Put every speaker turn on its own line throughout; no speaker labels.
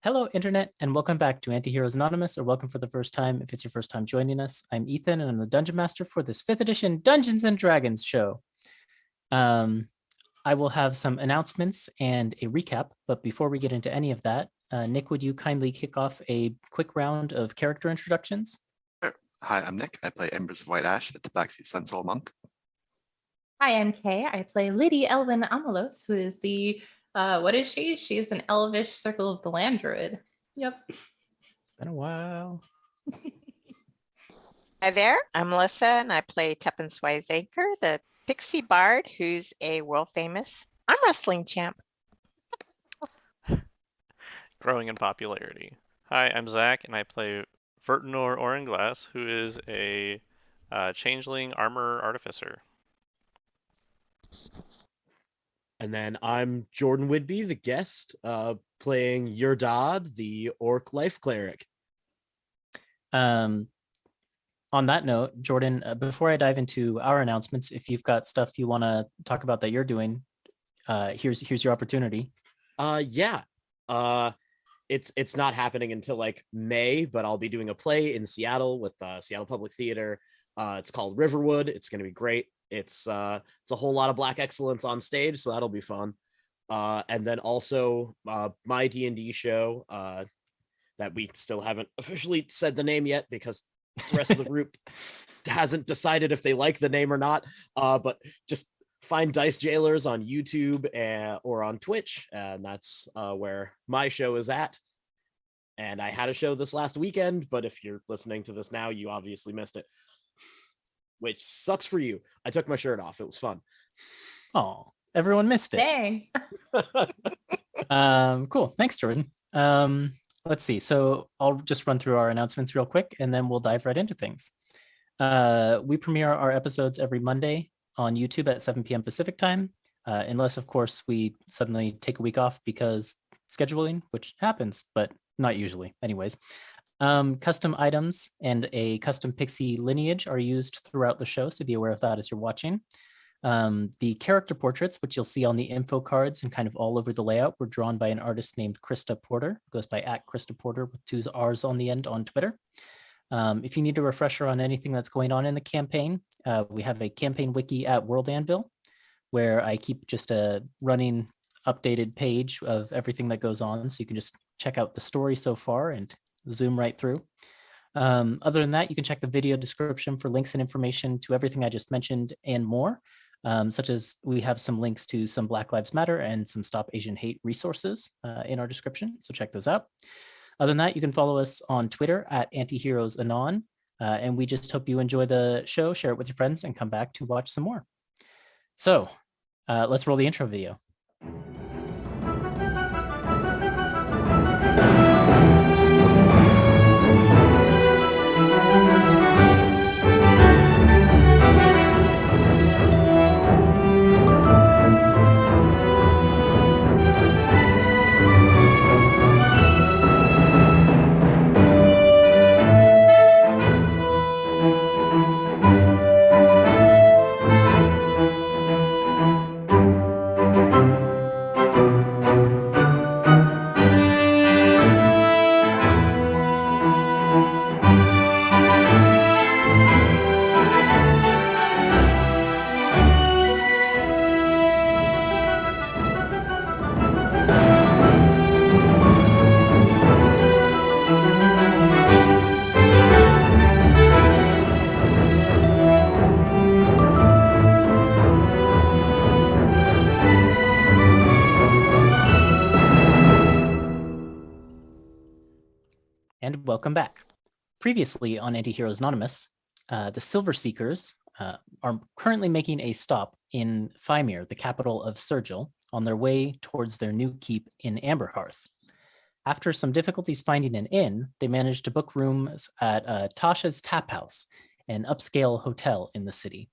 Hello, Internet, and welcome back to Antiheroes Anonymous, or welcome for the first time if it's your first time joining us. I'm Ethan, and I'm the Dungeon Master for this 5th edition Dungeons & Dragons show. I will have some announcements and a recap, but before we get into any of that, Nick, would you kindly kick off a quick round of character introductions?
Sure. Hi, I'm Nick. I play Embers of White Ash, the Tabaxi Sentinel Monk.
Hi, I'm Kay. I play Lady Elvin Amalos, who is the, what is she? She is an elvish Circle of the Land druid. Yep.
It's been a while.
Hi there, I'm Melissa, and I play Teppan Anchor, the pixie bard who's a world-famous arm wrestling champ.
Growing in popularity. Hi, I'm Zach, and I play Vertinor Oranglass, who is a changeling armor artificer.
And then I'm Jordan Whidbey, the guest, playing Yurdad, the orc life cleric.
On that note, Jordan, before I dive into our announcements, if you've got stuff you want to talk about that you're doing, here's your opportunity.
Yeah. It's not happening until like May, but I'll be doing a play in Seattle with Seattle Public Theater. It's called Riverwood. It's going to be great. It's a whole lot of Black excellence on stage, so that'll be fun. And then also my D&D show that we still haven't officially said the name yet because the rest of the group hasn't decided if they like the name or not. But just find Dice Jailers on YouTube or on Twitch, and that's where my show is at. And I had a show this last weekend, but if you're listening to this now, you obviously missed it, which sucks for you. I took my shirt off. It was fun.
Oh, everyone missed it.
Dang.
Cool. Thanks, Jordan. Let's see. So I'll just run through our announcements real quick, and then we'll dive right into things. We premiere our episodes every Monday on YouTube at 7 p.m. Pacific time, unless, of course, we suddenly take a week off because scheduling, which happens, but not usually. Anyways, custom items and a custom pixie lineage are used throughout the show, so be aware of that as you're watching. The character portraits, which you'll see on the info cards and kind of all over the layout, were drawn by an artist named Krista Porter, who goes by @KristaPorter with 2 R's on the end on Twitter. If you need a refresher on anything that's going on in the campaign, we have a campaign wiki at World Anvil, where I keep just a running updated page of everything that goes on, so you can just check out the story so far and zoom right through. Other than that, you can check the video description for links and information to everything I just mentioned and more, such as we have some links to some Black Lives Matter and some Stop Asian Hate resources in our description, so check those out. Other than that, you can follow us on Twitter at Antiheroes Anon, and we just hope you enjoy the show, share it with your friends, and come back to watch some more. So let's roll the intro video. And welcome back. Previously on Antiheroes Anonymous, the Silver Seekers are currently making a stop in Fymir, the capital of Sergil, on their way towards their new keep in Amberhearth. After some difficulties finding an inn, they managed to book rooms at Tasha's Tap House, an upscale hotel in the city,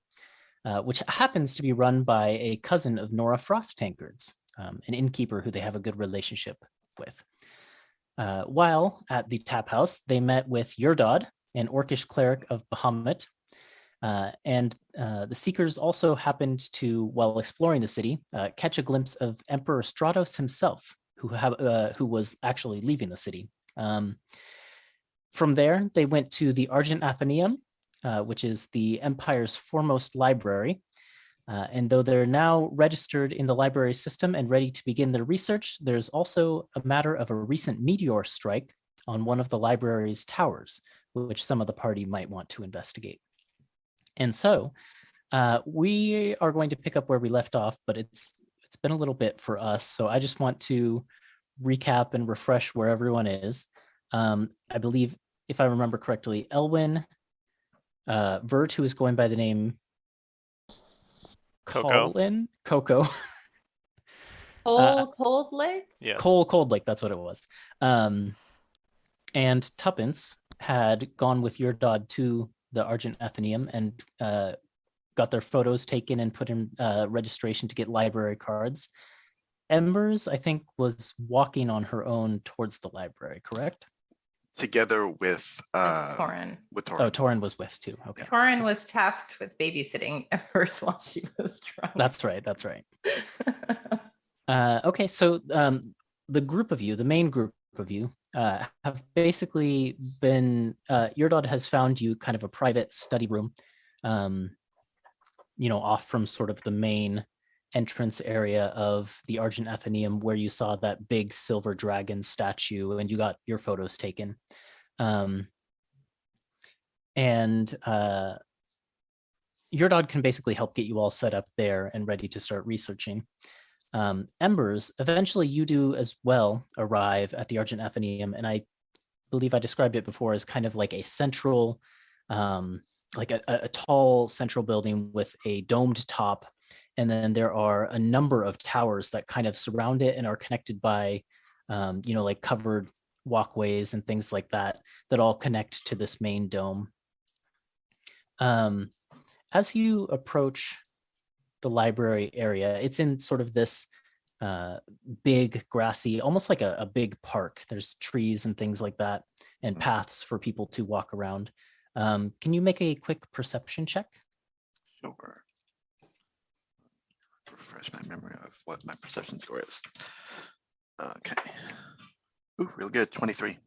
which happens to be run by a cousin of Nora Frost-Tankards, an innkeeper who they have a good relationship with. While at the tap house, they met with Yurdad, an orcish cleric of Bahamut, and the Seekers also happened to, while exploring the city, catch a glimpse of Emperor Stratos himself, who was actually leaving the city. From there, they went to the Argent Athenaeum, which is the Empire's foremost library. And though they're now registered in the library system and ready to begin their research, there's also a matter of a recent meteor strike on one of the library's towers, which some of the party might want to investigate. And so we are going to pick up where we left off, but it's been a little bit for us. So I just want to recap and refresh where everyone is. I believe, if I remember correctly, Elwyn, Vert, who is going by the name
Coco.
Coco.
Cold Lake?
Yes.
Cold Lake, that's what it was. And Tuppence had gone with your dad to the Argent Athenaeum and got their photos taken and put in registration to get library cards. Embers, I think, was walking on her own towards the library, correct?
Together with
Torin.
Oh, Torin was with too. Okay.
Torin was tasked with babysitting at first while she was drunk.
That's right. Okay, so the group of you, the main group of you, have basically been, Yurdod has found you kind of a private study room, off from sort of the main entrance area of the Argent Athenaeum, where you saw that big silver dragon statue and you got your photos taken. Yurdod can basically help get you all set up there and ready to start researching. Embers, eventually you do as well arrive at the Argent Athenaeum, and I believe I described it before as kind of like a central, like a tall central building with a domed top, and then there are a number of towers that kind of surround it and are connected by, like covered walkways and things like that all connect to this main dome. As you approach the library area, it's in sort of this big grassy, almost like a big park. There's trees and things like that and paths for people to walk around. Can you make a quick perception check?
Sure. Refresh my memory of what my perception score is. Okay. Ooh, real good. 23.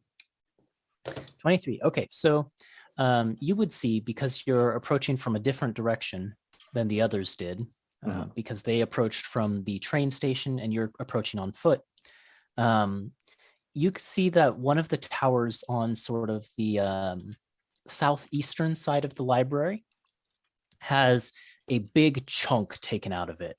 23. Okay, so you would see, because you're approaching from a different direction than the others did, because they approached from the train station and you're approaching on foot. You can see that one of the towers on sort of the southeastern side of the library has a big chunk taken out of it.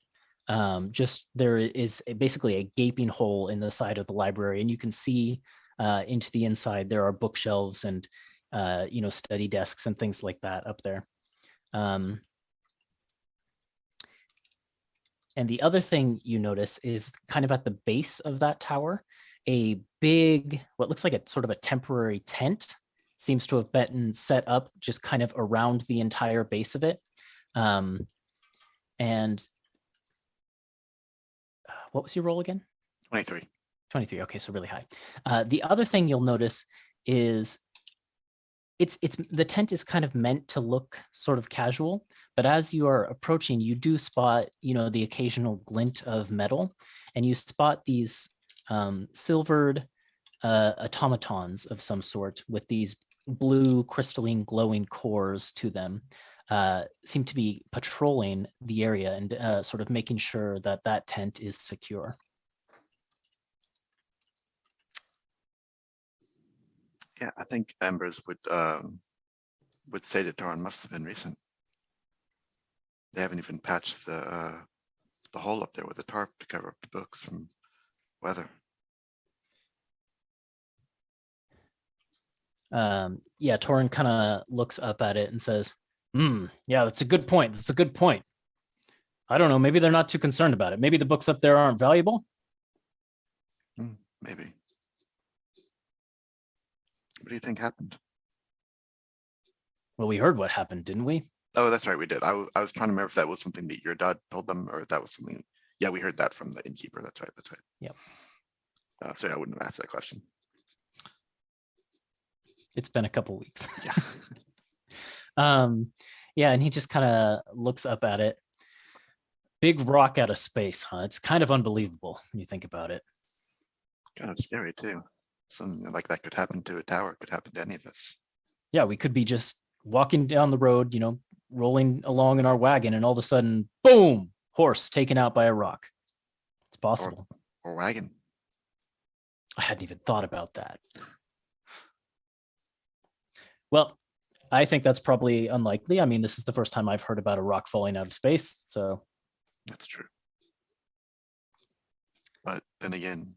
Just there is basically a gaping hole in the side of the library, and you can see into the inside. There are bookshelves and study desks and things like that up there. And the other thing you notice is kind of at the base of that tower, a big, what looks like a sort of a temporary tent seems to have been set up just kind of around the entire base of it. And what was your roll again?
23.
23. Okay, so really high. The other thing you'll notice is it's the tent is kind of meant to look sort of casual, but as you are approaching, you do spot, the occasional glint of metal, and you spot these silvered automatons of some sort with these blue crystalline glowing cores to them. Seem to be patrolling the area and sort of making sure that that tent is secure.
Yeah, I think Embers would say that Torin must have been recent. They haven't even patched the hole up there with a tarp to cover up the books from weather.
Yeah, Torin kind of looks up at it and says, yeah, that's a good point. That's a good point. I don't know, maybe they're not too concerned about it. Maybe the books up there aren't valuable.
Maybe. What do you think happened?
Well, we heard what happened, didn't we?
Oh, that's right, we did. I was trying to remember if that was something that your dad told them, or if that was something. Yeah, we heard that from the innkeeper. That's right.
Yep.
Sorry, I wouldn't have asked that question.
It's been a couple weeks.
Yeah.
Yeah, and he just kind of looks up at it. Big rock out of space, huh? It's kind of unbelievable when you think about it.
Kind of scary too. Something like that could happen to a tower, could happen to any of us.
Yeah, we could be just walking down the road, rolling along in our wagon, and all of a sudden, boom, horse taken out by a rock. It's possible.
Or wagon.
I hadn't even thought about that. Well, I think that's probably unlikely. I mean, this is the first time I've heard about a rock falling out of space, so
That's true. But then again,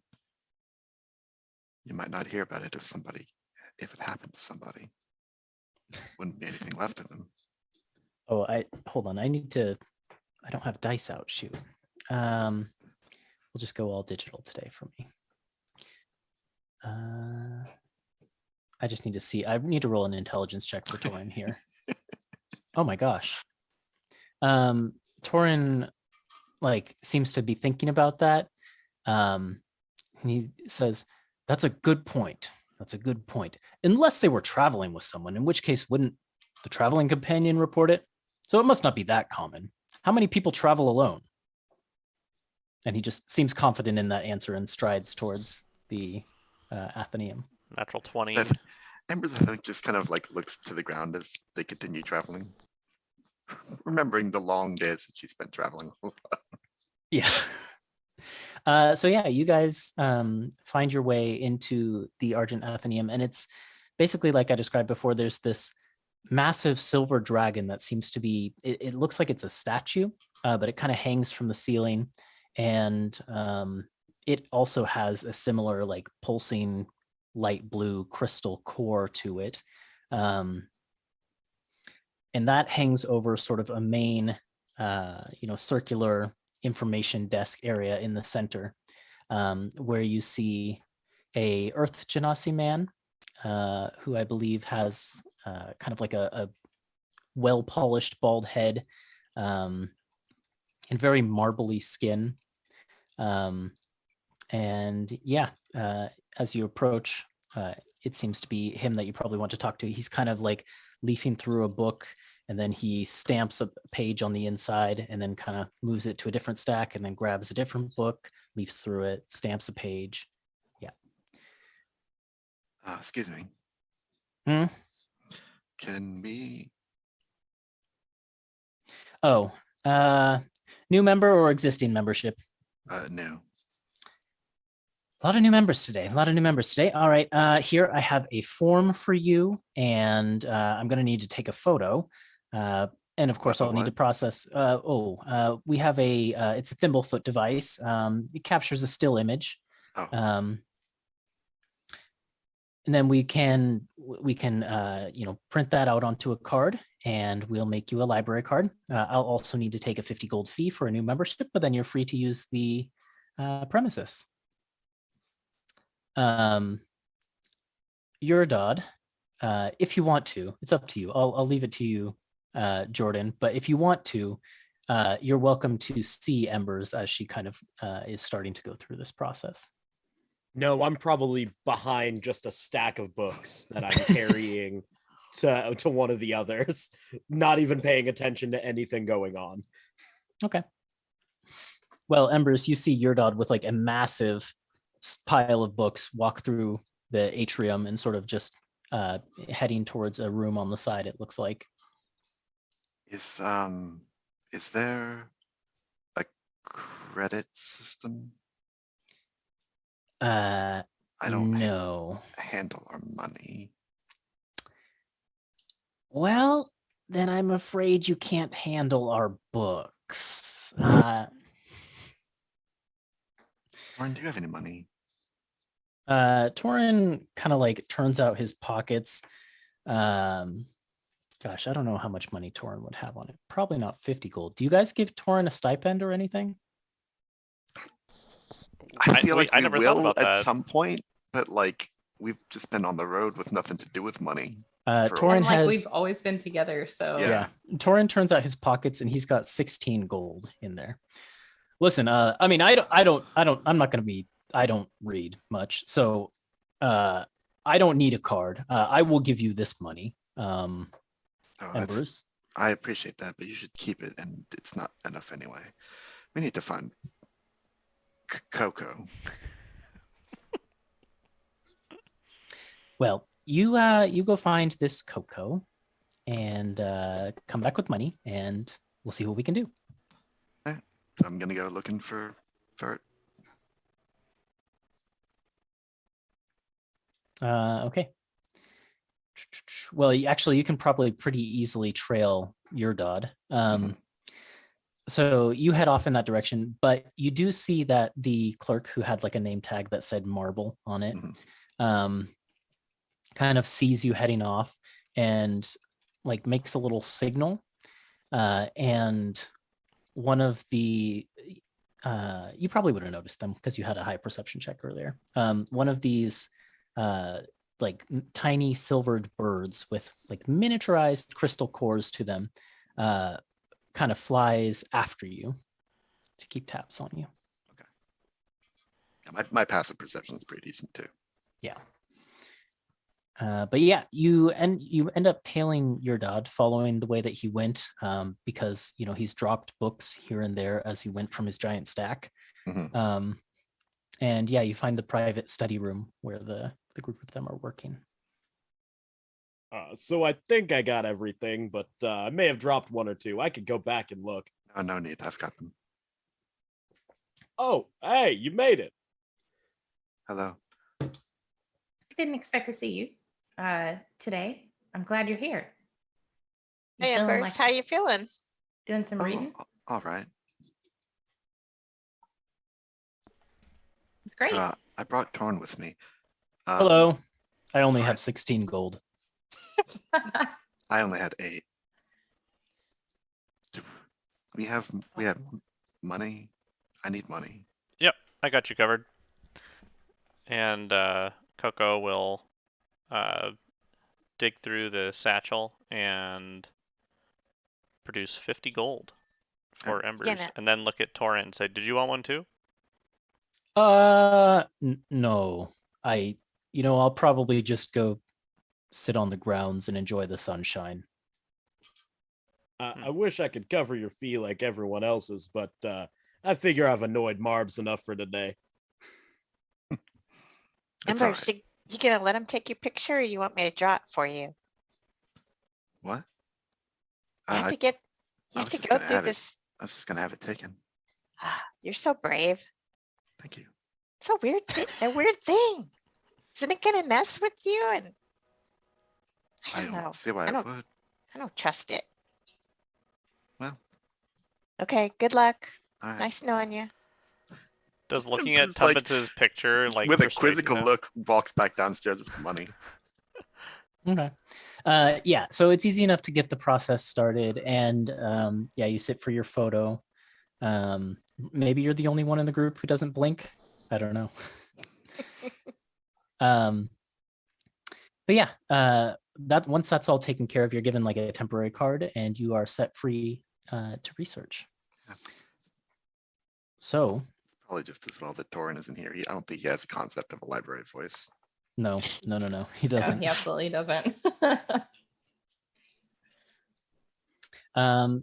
you might not hear about it if it happened to somebody. Wouldn't be anything left of them.
hold on. I don't have dice out. Shoot. We'll just go all digital today for me. I just need to see. I need to roll an intelligence check for Torin here. Oh my gosh. Torin seems to be thinking about that. And he says, that's a good point. That's a good point. Unless they were traveling with someone, in which case wouldn't the traveling companion report it? So it must not be that common. How many people travel alone? And he just seems confident in that answer and strides towards the Athenaeum.
Natural 20.
Embers, I think, just kind of looks to the ground as they continue traveling. Remembering the long days that she spent traveling.
Yeah. So yeah, you guys find your way into the Argent Athenaeum, and it's basically like I described before. There's this massive silver dragon that seems to be. It looks like it's a statue, but it kind of hangs from the ceiling, and it also has a similar pulsing light blue crystal core to it, and that hangs over sort of a main, circular information desk area in the center, where you see a Earth Genasi man, who I believe has kind of like a well-polished bald head, and very marbly skin. And yeah, as you approach, it seems to be him that you probably want to talk to. He's kind of leafing through a book, and then he stamps a page on the inside and then kind of moves it to a different stack and then grabs a different book, leafs through it, stamps a page. Yeah.
Excuse me. Can we?
Oh, new member or existing membership?
No.
A lot of new members today. All right. Here I have a form for you, and I'm going to need to take a photo. And of course, I'll need to process. We have it's a Thimblefoot device. It captures a still image.
Oh.
And then we can print that out onto a card, and we'll make you a library card. I'll also need to take a 50 gold fee for a new membership, but then you're free to use the premises. Uridod, if you want to, it's up to you. I'll leave it to you, Jordan. But if you want to, you're welcome to see Embers as she kind of is starting to go through this process.
No, I'm probably behind just a stack of books that I'm carrying to one of the others, not even paying attention to anything going on.
Okay. Well, Embers, you see Uridod with a massive pile of books walk through the atrium and sort of just heading towards a room on the side, it looks like.
Is there a credit system? I don't
know.
Handle our money.
Well, then I'm afraid you can't handle our books.
Warren, do you have any money?
Torin kind of turns out his pockets. Gosh, I don't know how much money Torin would have on it. Probably not 50 gold. Do you guys give Torin a stipend or anything?
I feel like
I
we
never thought
will
about
at
that.
some point, but we've just been on the road with nothing to do with money.
Torin
And
has.
we've always been together, so
Yeah.
Torin turns out his pockets and he's got 16 gold in there. Listen, I mean, I'm not going to be. I don't read much, so I don't need a card. I will give you this money, Embers.
I appreciate that, but you should keep it, and it's not enough anyway. We need to find Coco.
Well, you go find this Coco and come back with money, and we'll see what we can do.
I'm gonna go looking for it.
Okay. Well, actually, you can probably pretty easily trail your Dodd. So you head off in that direction, but you do see that the clerk who had like a name tag that said Marble on it, kind of sees you heading off and like makes a little signal. And one of the, you probably would have noticed them because you had a high perception check earlier. One of these like tiny silvered birds with like miniaturized crystal cores to them kind of flies after you to keep tabs on you.
Yeah, my passive perception is pretty decent too.
Yeah. But yeah, you end up tailing your Dodd, following the way that he went, because he's dropped books here and there as he went from his giant stack. And yeah, you find the private study room where the group of them are working.
So I think I got everything, but I may have dropped one or two. I could go back and look.
Oh, no need. I've got them.
Oh, hey, you made it.
Hello.
I didn't expect to see you today. I'm glad you're here. You
Hey,
feeling
Embers, how you feeling?
doing some reading?
All right.
It's great.
I brought Torn with me.
Hello. I only
sorry.
have 16 gold.
I only had 8. We have money. I need money.
Yep, I got you covered. And Coco will dig through the satchel and produce 50 gold for Embers, and then look at Torrent and say, "Did you want one too?"
No. I'll probably just go sit on the grounds and enjoy the sunshine.
I wish I could cover your fee like everyone else's, but I figure I've annoyed Marbs enough for today.
Embers, you gonna let him take your picture, or you want me to draw it for you?
What?
You have to go through this.
I was just gonna have it taken.
You're so brave.
Thank you.
It's a weird thing. Isn't it gonna mess with you? And I don't know.
See why it would.
I don't trust it.
Well.
Okay, good luck.
All right.
Nice knowing you.
Does looking at
Just, like,
Tuppence's picture like
with a
persuade you
quizzical
now?
look, walks back downstairs with the money.
Okay. Yeah, so it's easy enough to get the process started, and yeah, you sit for your photo. Maybe you're the only one in the group who doesn't blink. I don't know. But yeah, that once that's all taken care of, you're given like a temporary card, and you are set free to research.
Yeah.
So
Probably just as well that Torin isn't here. I don't think he has a concept of a library voice.
no, he doesn't.
No, he absolutely doesn't.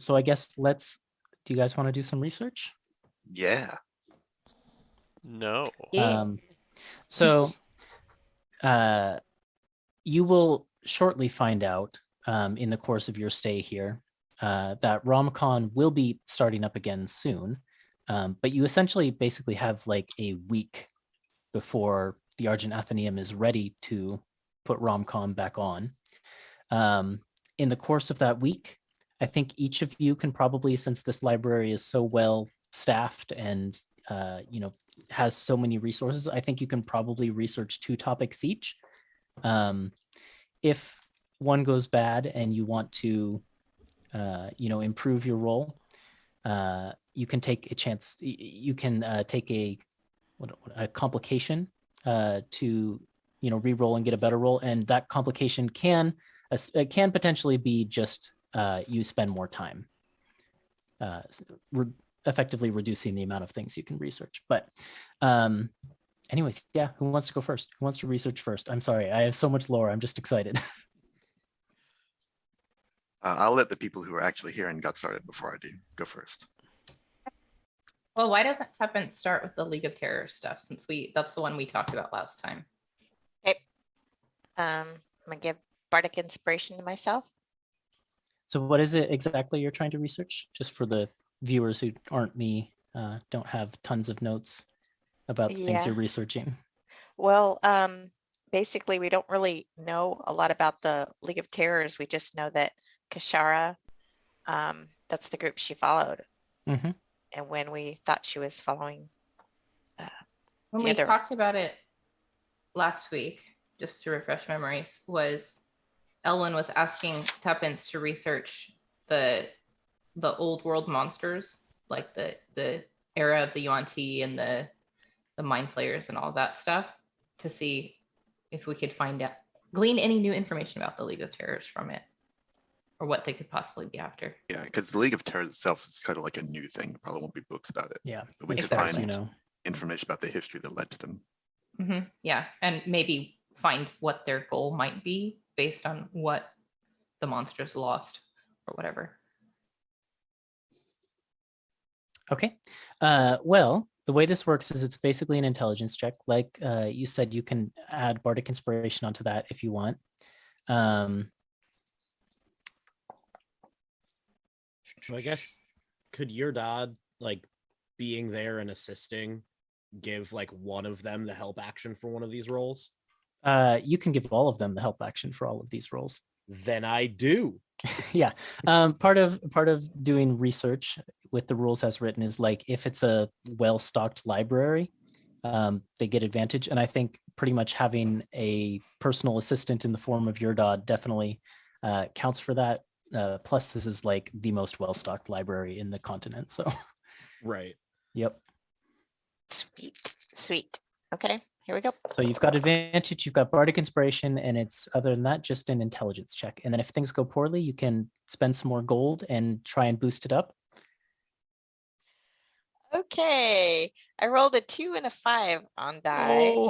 So I guess do you guys want to do some research?
Yeah.
No.
Yeah.
So you will shortly find out in the course of your stay here that Rom Con will be starting up again soon. But you essentially basically have like a week before the Argent Athenaeum is ready to put Rom Con back on. In the course of that week, I think each of you can probably, since this library is so well staffed and has so many resources, I think you can probably research 2 topics each. If one goes bad and you want to improve your role, you can take a chance. You can take a complication to re-roll and get a better roll, and that complication can potentially be just you spend more time, effectively reducing the amount of things you can research. But anyways, yeah, who wants to go first? Who wants to research first? I'm sorry, I have so much lore. I'm just excited.
I'll let the people who are actually here and got started before I do go first.
Well, why doesn't Tuppence start with the League of Terror stuff, since that's the one we talked about last time?
Okay. I'm gonna give bardic inspiration to myself.
So what is it exactly you're trying to research? Just for the viewers who aren't me, don't have tons of notes about the things
Yeah.
you're researching.
Well, basically, we don't really know a lot about the League of Terrors. We just know that Kashara, that's the group she followed.
Mhm.
And when we thought she was following,
When
the
we
other-
talked about it last week, just to refresh memories, was Elwin was asking Tuppence to research the old world monsters, like the era of the Yuan-Ti and the mind flayers and all that stuff, to see if we could glean any new information about the League of Terrors from it, or what they could possibly be after.
Yeah, because the League of Terrors itself is kind of like a new thing. There probably won't be books about it.
Yeah,
But we
as
could
far as
find
you know.
information about the history that led to them.
Yeah, and maybe find what their goal might be based on what the monsters lost or whatever.
Okay. Well, the way this works is it's basically an intelligence check. Like you said, you can add bardic inspiration onto that if you want.
So I guess could your dad, like, being there and assisting, give like one of them the help action for one of these roles?
You can give all of them the help action for all of these roles.
Then I do.
Yeah. Part of doing research with the rules as written is like if it's a well-stocked library, they get advantage. And I think pretty much having a personal assistant in the form of your dad definitely counts for that. Plus, this is like the most well-stocked library in the continent. So,
Right.
yep.
Sweet. Okay, here we go.
So you've got advantage, you've got bardic inspiration, and it's other than that, just an intelligence check. And then if things go poorly, you can spend some more gold and try and boost it up.
Okay, I rolled a 2 and a 5 on die.
Oh,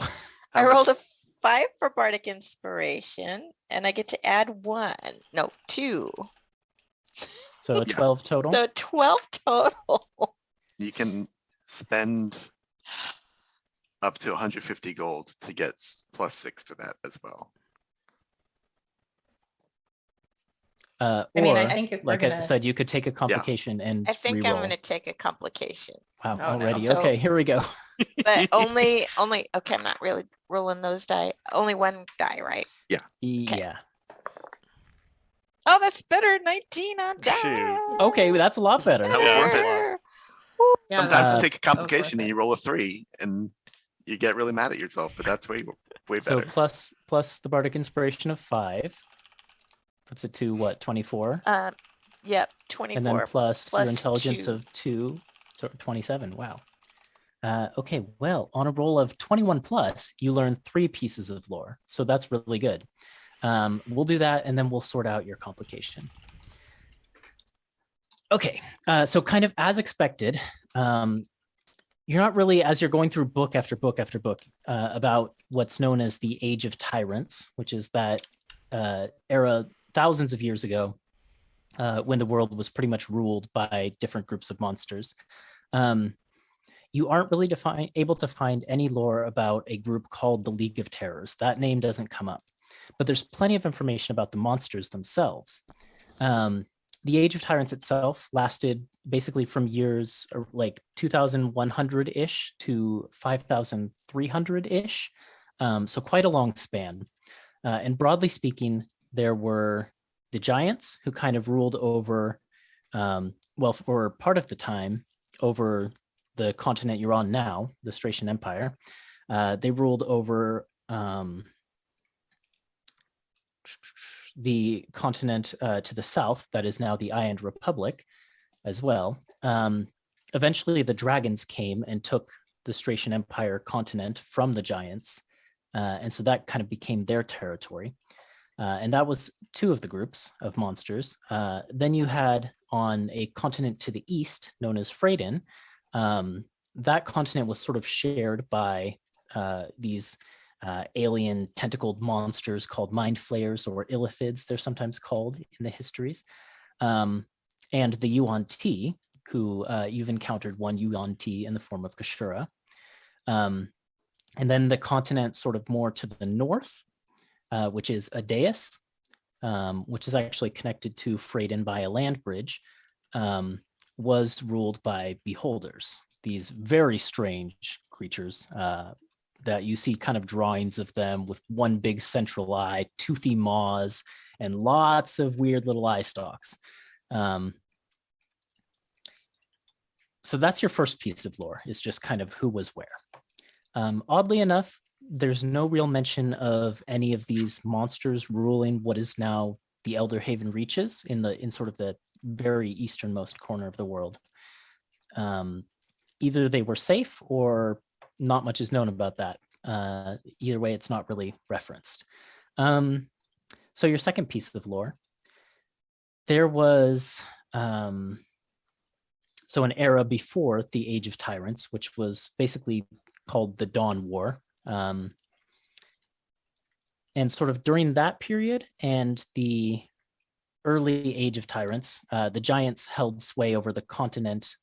I
How
rolled
much-
a 5 for bardic inspiration, and I get to add 2.
so a
Yeah.
12 total.
So 12 total.
You can spend up to 150 gold to get +6 to that as well.
I mean, I
Or,
think if we're
like I
gonna-
said, you could take a complication and
I think I'm
reroll.
gonna take a complication,
Wow,
Oh, no.
already.
So-
Okay, here we go.
but only, okay, I'm not really rolling those die. Only one die, right?
Yeah.
Oh, that's better. 19 on die.
Shoot.
Okay, that's a lot better.
That was worth it.
Better.
Yeah,
Sometimes
that's
you take a
so worth
complication and
it.
you roll a 3 and you get really mad at yourself, but that's way
So
better.
plus the bardic inspiration of 5 puts it to what, 24?
Yep, 24.
And then plus your
plus
intelligence
2.
of 2, so 27. Wow. Okay, well, on a roll of 21 plus, you learn 3 pieces of lore. So that's really good. We'll do that and then we'll sort out your complication. Okay, so kind of as expected, you're not really, as you're going through book after book after book about what's known as the Age of Tyrants, which is that era thousands of years ago when the world was pretty much ruled by different groups of monsters. You aren't really able to find any lore about a group called the League of Terrors. That name doesn't come up, but there's plenty of information about the monsters themselves. The Age of Tyrants itself lasted basically from years like 2100-ish to 5300-ish. So quite a long span. And broadly speaking, there were the giants who kind of ruled over, well, for part of the time, over the continent you're on now, the Thracian Empire. They ruled over the continent to the south, that is now the Iron Republic as well. Eventually, the dragons came and took the Thracian Empire continent from the giants. And so that kind of became their territory. And that was 2 of the groups of monsters. Then you had on a continent to the east known as Freydin. That continent was sort of shared by these alien tentacled monsters called mind flayers, or illithids, they're sometimes called in the histories. And the Yuan-Ti, who you've encountered one Yuan-Ti in the form of Kashura. And then the continent sort of more to the north which is a dais, which is actually connected to Freydin by a land bridge, was ruled by beholders, these very strange creatures that you see kind of drawings of them with one big central eye, toothy maws, and lots of weird little eye stalks. So that's your first piece of lore, is just kind of who was where. Oddly enough, there's no real mention of any of these monsters ruling what is now the Elder Haven Reaches in sort of the very easternmost corner of the world. Either they were safe or not much is known about that. Either way, it's not really referenced. So your second piece of lore, there was so an era before the Age of Tyrants, which was basically called the Dawn War. And sort of during that period and the early Age of Tyrants, the giants held sway over the continent,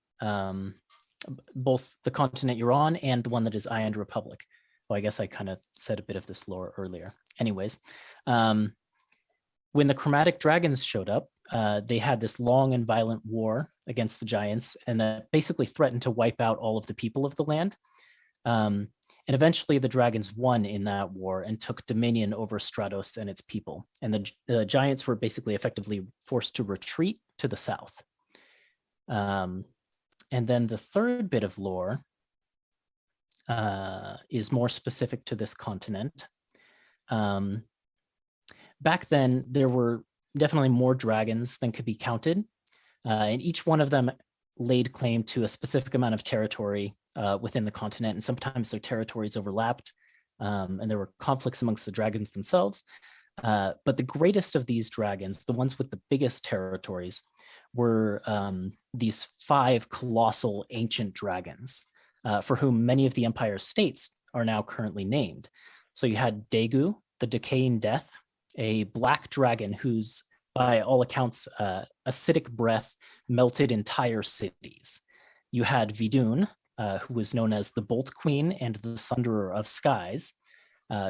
both the continent you're on and the one that is Iron Republic. Well, I guess I kind of said a bit of this lore earlier. Anyways, when the Chromatic Dragons showed up, they had this long and violent war against the giants, and that basically threatened to wipe out all of the people of the land. And eventually the dragons won in that war and took dominion over Stratos and its people. And the giants were basically effectively forced to retreat to the south. And then the third bit of lore is more specific to this continent. Back then, there were definitely more dragons than could be counted. And each one of them laid claim to a specific amount of territory within the continent, and sometimes their territories overlapped, and there were conflicts amongst the dragons themselves. But the greatest of these dragons, the ones with the biggest territories, were these 5 colossal ancient dragons, for whom many of the Empire's states are now currently named. So you had Daegu, the Decaying Death, a black dragon whose, by all accounts, acidic breath melted entire cities. You had Vidun, who was known as the Bolt Queen and the Sunderer of Skies,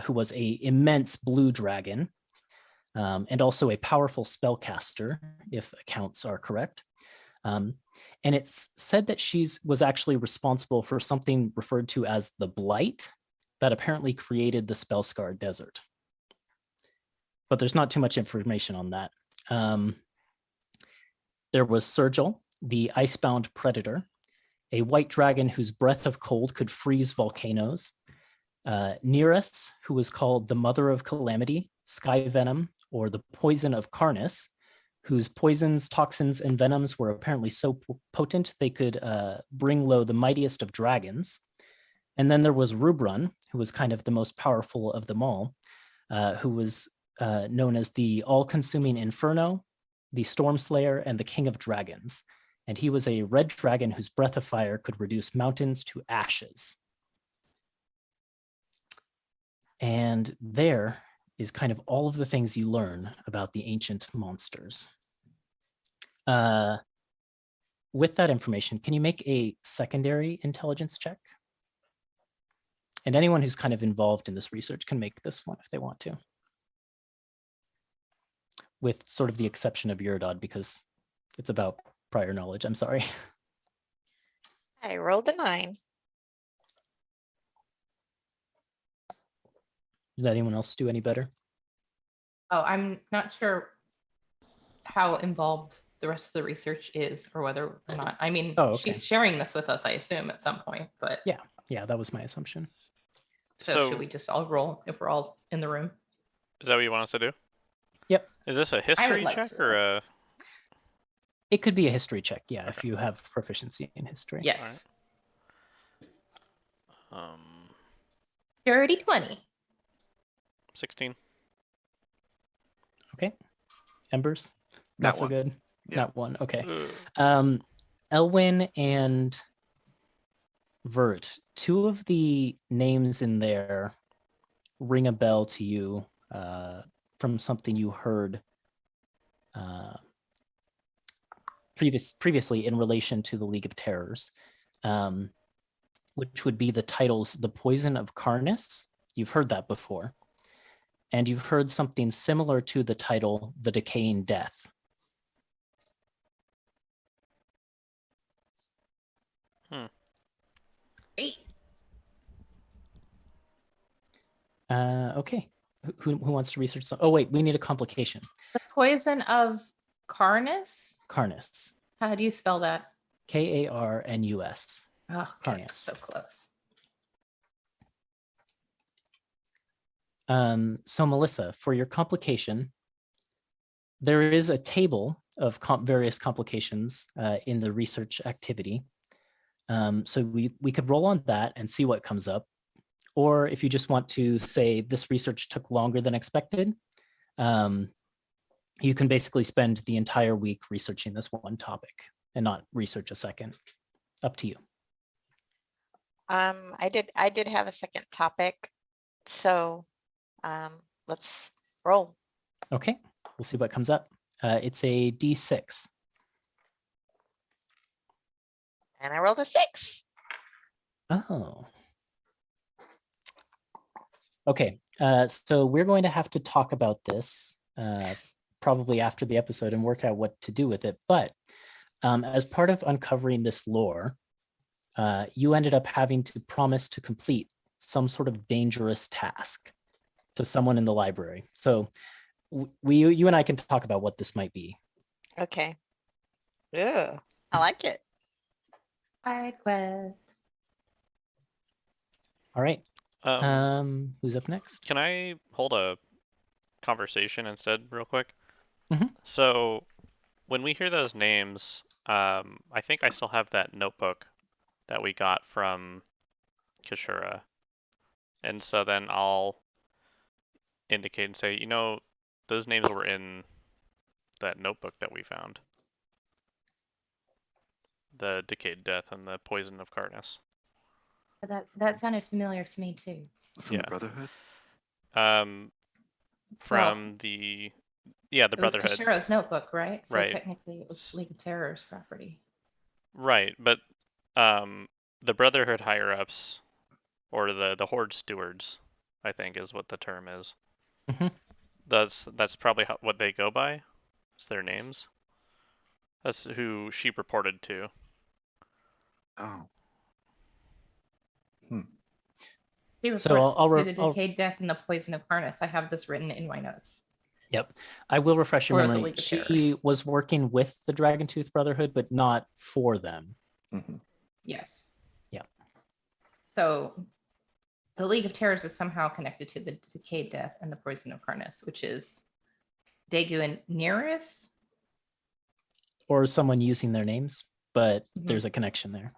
who was an immense blue dragon, and also a powerful spellcaster, if accounts are correct. And it's said that she was actually responsible for something referred to as the Blight that apparently created the Spellscarred Desert. But there's not too much information on that. There was Sergil, the Icebound Predator, a white dragon whose breath of cold could freeze volcanoes. Nereus, who was called the Mother of Calamity, Sky Venom, or the Poison of Karnas, whose poisons, toxins, and venoms were apparently so potent they could bring low the mightiest of dragons. And then there was Rubrun, who was kind of the most powerful of them all, who was known as the All-Consuming Inferno, the Storm Slayer, and the King of Dragons. And he was a red dragon whose breath of fire could reduce mountains to ashes. And there is kind of all of the things you learn about the ancient monsters. With that information, can you make a secondary intelligence check? And anyone who's kind of involved in this research can make this one if they want to. With sort of the exception of Uridod, because it's about prior knowledge. I'm sorry.
I rolled a 9.
Did anyone else do any better?
Oh, I'm not sure how involved the rest of the research is, or whether or not. I mean,
Oh, okay.
she's sharing this with us, I assume, at some point. But
Yeah, that was my assumption.
so should we just all roll if we're all in the room?
Is that what you want us to do?
Yep.
Is this a history
like
check
to.
or a?
It could be a history check, yeah, if you have proficiency in history.
Yes.
Alright.
Dirty 20.
16.
Okay. Embers?
That
Not so
one.
good.
Yeah.
That one. Okay.
Ugh.
Elwyn and Vert, 2 of the names in there ring a bell to you from something you heard previously in relation to the League of Terrors, which would be the titles The Poison of Karnas. You've heard that before. and you've heard something similar to the title, The Decaying Death.
Great.
Okay, who wants to research some? Oh wait, we need a complication.
The poison of Karnas.
Karnas,
How do you spell that?
Karnus.
Oh, okay,
Karnas.
so close.
So Melissa, for your complication, there is a table of various complications in the research activity. So we could roll on that and see what comes up. Or if you just want to say this research took longer than expected, you can basically spend the entire week researching this one topic and not research a second. Up to you.
I did have a second topic, so let's roll.
Okay, we'll see what comes up. It's a D6.
And I rolled a 6.
Oh. Okay, so we're going to have to talk about this probably after the episode and work out what to do with it. But as part of uncovering this lore, you ended up having to promise to complete some sort of dangerous task to someone in the library. So you and I can talk about what this might be.
Okay. Ugh, I like it.
Side quest.
All right.
Um,
Who's up next?
Can I hold a conversation instead, real quick?
Mhm.
So, when we hear those names, I think I still have that notebook that we got from Kashura, and so then I'll indicate and say, those names were in that notebook that we found. The Decayed Death and the Poison of Karnas.
That sounded familiar to me too.
From
Yeah.
the Brotherhood?
From the Brotherhood.
It was Kashira's notebook, right? So
Right.
technically it was League of Terror's property.
Right, but the Brotherhood higher ups, or the Horde stewards, I think is what the term is.
Mhm.
That's probably what they go by. It's their names. That's who she reported to.
Oh.
He
So
reports
I'll
to the Decayed Death and the Poison of Karnas. I have this written in my notes.
Yep. I will refresh your
Or the
memory.
League of
She
Terrors.
was working with the Dragon Tooth Brotherhood, but not for them.
Mhm.
Yes.
Yeah.
So the League of Terrors is somehow connected to the Decayed Death and the Poison of Karnas, which is Daegu and Nereus.
Or someone using their names, but
Mhm.
there's a connection there.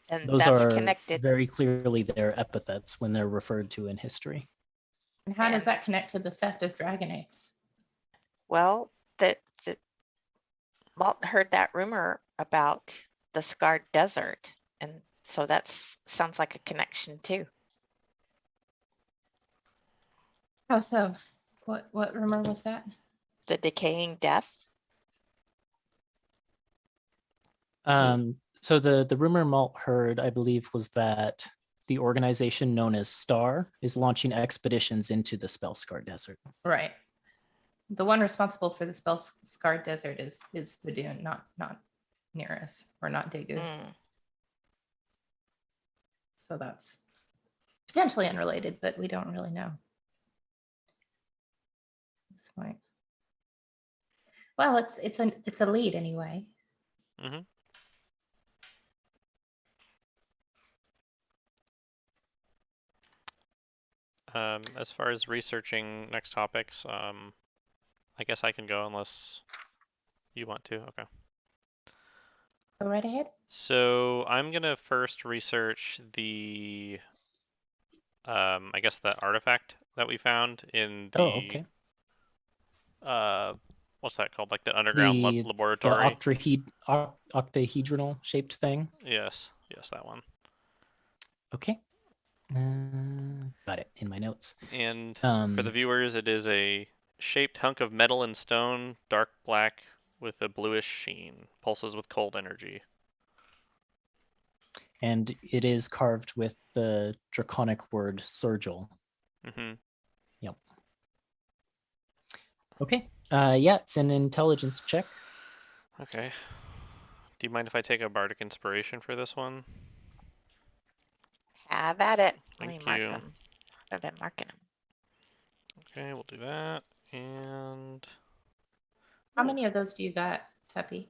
And
Those
that's
are
connected.
very clearly their epithets when they're referred to in history.
And how does
And-
that connect to the theft of dragon eggs?
Well, Malt heard that rumor about the scarred desert, and so sounds like a connection too.
How so? What rumor was that?
The decaying death.
So the rumor Malt heard, I believe, was that the organization known as STAR is launching expeditions into the Spellscar Desert.
Right. The one responsible for the spell scarred desert is Vidun, not Nereus or not Daegu.
Mm.
So that's potentially unrelated, but we don't really know at this point. Well, it's a lead anyway.
Mm-hmm. As far as researching next topics, I guess I can go unless you want to. Okay.
Go right ahead.
So I'm gonna first research I guess the artifact that we found in the,
Oh, okay.
what's that called? Like the underground
The
laboratory.
octahedral shaped thing.
Yes, that one.
Okay. Got it in my notes.
And for the viewers, it is a shaped hunk of metal and stone, dark black with a bluish sheen, pulses with cold energy.
And it is carved with the draconic word Surgil.
Mm-hmm.
Yep. Okay. Yeah, it's an intelligence check.
Okay. Do you mind if I take a bardic inspiration for this one?
Have at it. Let me
Thank
mark
you.
them. I've been marking them.
Okay, we'll do that. And
How many of those do you got, Tuppy?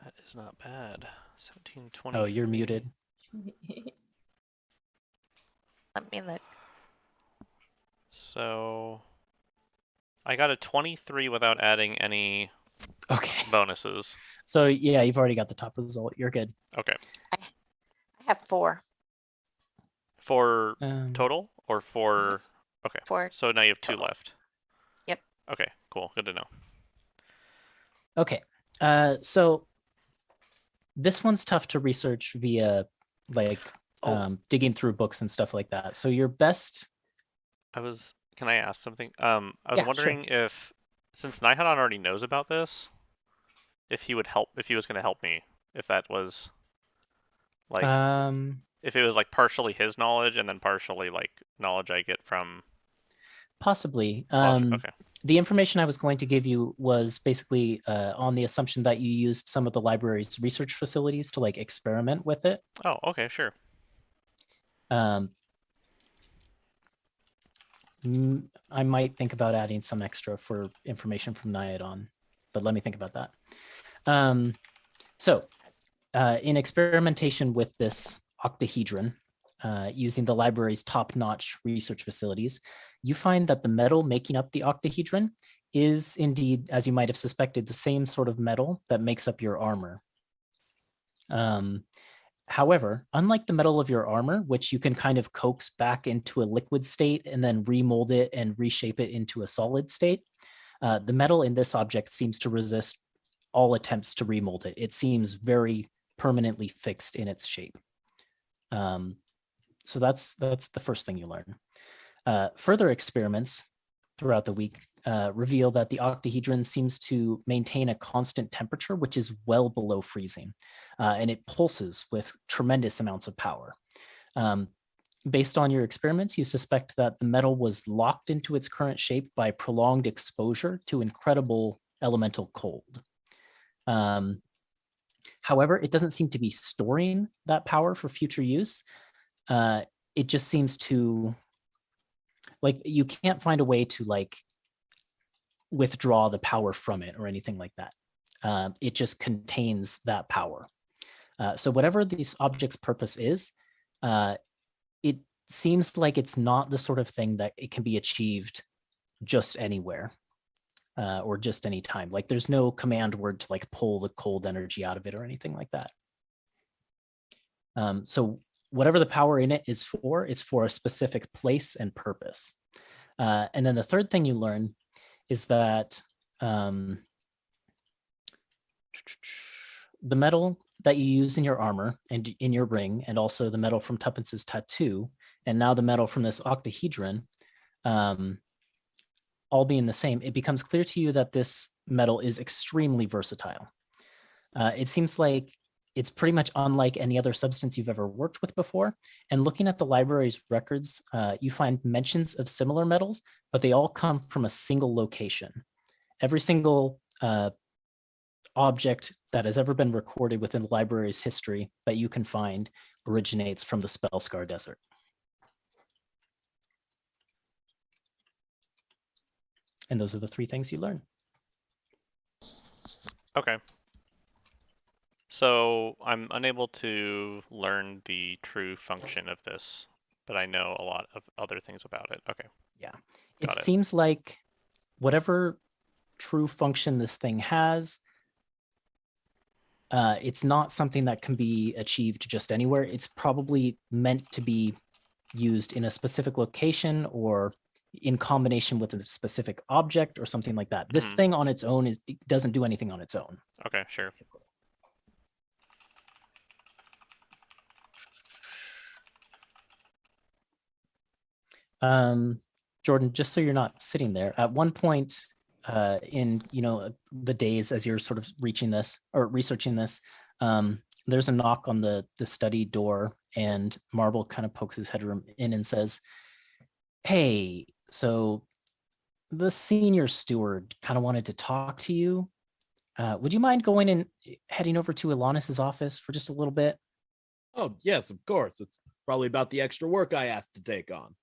that is not bad. 17, 20.
Oh, you're muted.
Let me look.
So I got a 23 without adding any
Okay.
bonuses.
So yeah, you've already got the top result. You're good.
Okay.
I have 4.
For
Um,
total or for okay.
4.
So now you have 2
total.
left.
Yep.
Okay, cool. Good to know.
Okay. So this one's tough to research via like digging through books and stuff like that. So your best.
Can I ask something? I was
Yeah, sure.
wondering if since Nihadon already knows about this, if he would help if he was gonna help me, if that was like if it was like partially his knowledge and then partially like knowledge I get from
Possibly.
okay.
The information I was going to give you was basically on the assumption that you used some of the library's research facilities to like experiment with it.
Oh, okay, sure.
I might think about adding some extra for information from Nihadon, but let me think about that. In experimentation with this octahedron, using the library's top-notch research facilities, you find that the metal making up the octahedron is indeed, as you might have suspected, the same sort of metal that makes up your armor. However, unlike the metal of your armor, which you can kind of coax back into a liquid state and then remold it and reshape it into a solid state, the metal in this object seems to resist all attempts to remold it. It seems very permanently fixed in its shape. So that's the first thing you learn. Further experiments throughout the week reveal that the octahedron seems to maintain a constant temperature, which is well below freezing, and it pulses with tremendous amounts of power. Based on your experiments, you suspect that the metal was locked into its current shape by prolonged exposure to incredible elemental cold. However, it doesn't seem to be storing that power for future use. It just seems to, like, you can't find a way to like withdraw the power from it or anything like that. It just contains that power. So whatever this object's purpose is, it seems like it's not the sort of thing that it can be achieved just anywhere or just any time. Like there's no command word to like pull the cold energy out of it or anything like that. So whatever the power in it is for a specific place and purpose. And then the third thing you learn is that the metal that you use in your armor and in your ring, and also the metal from Tuppence's tattoo, and now the metal from this octahedron, all being the same, it becomes clear to you that this metal is extremely versatile. It seems like it's pretty much unlike any other substance you've ever worked with before. And looking at the library's records, you find mentions of similar metals, but they all come from a single location. Every single object that has ever been recorded within the library's history that you can find originates from the Spellscar Desert. And those are the 3 things you learn.
Okay. So I'm unable to learn the true function of this, but I know a lot of other things about it. Okay.
Yeah. It
Got it.
seems like whatever true function this thing has, it's not something that can be achieved just anywhere. It's probably meant to be used in a specific location or in combination with a specific object or something like that. This thing on its own it doesn't do anything on its own.
Okay, sure.
Jordan, just so you're not sitting there, at one point in the days as you're sort of reaching this or researching this, there's a knock on the study door, and Marble kind of pokes his head in and says, "Hey, so the senior steward kind of wanted to talk to you. Would you mind going and heading over to Alanis's office for just a little bit?
Oh, yes, of course. It's probably about the extra work I asked to take on.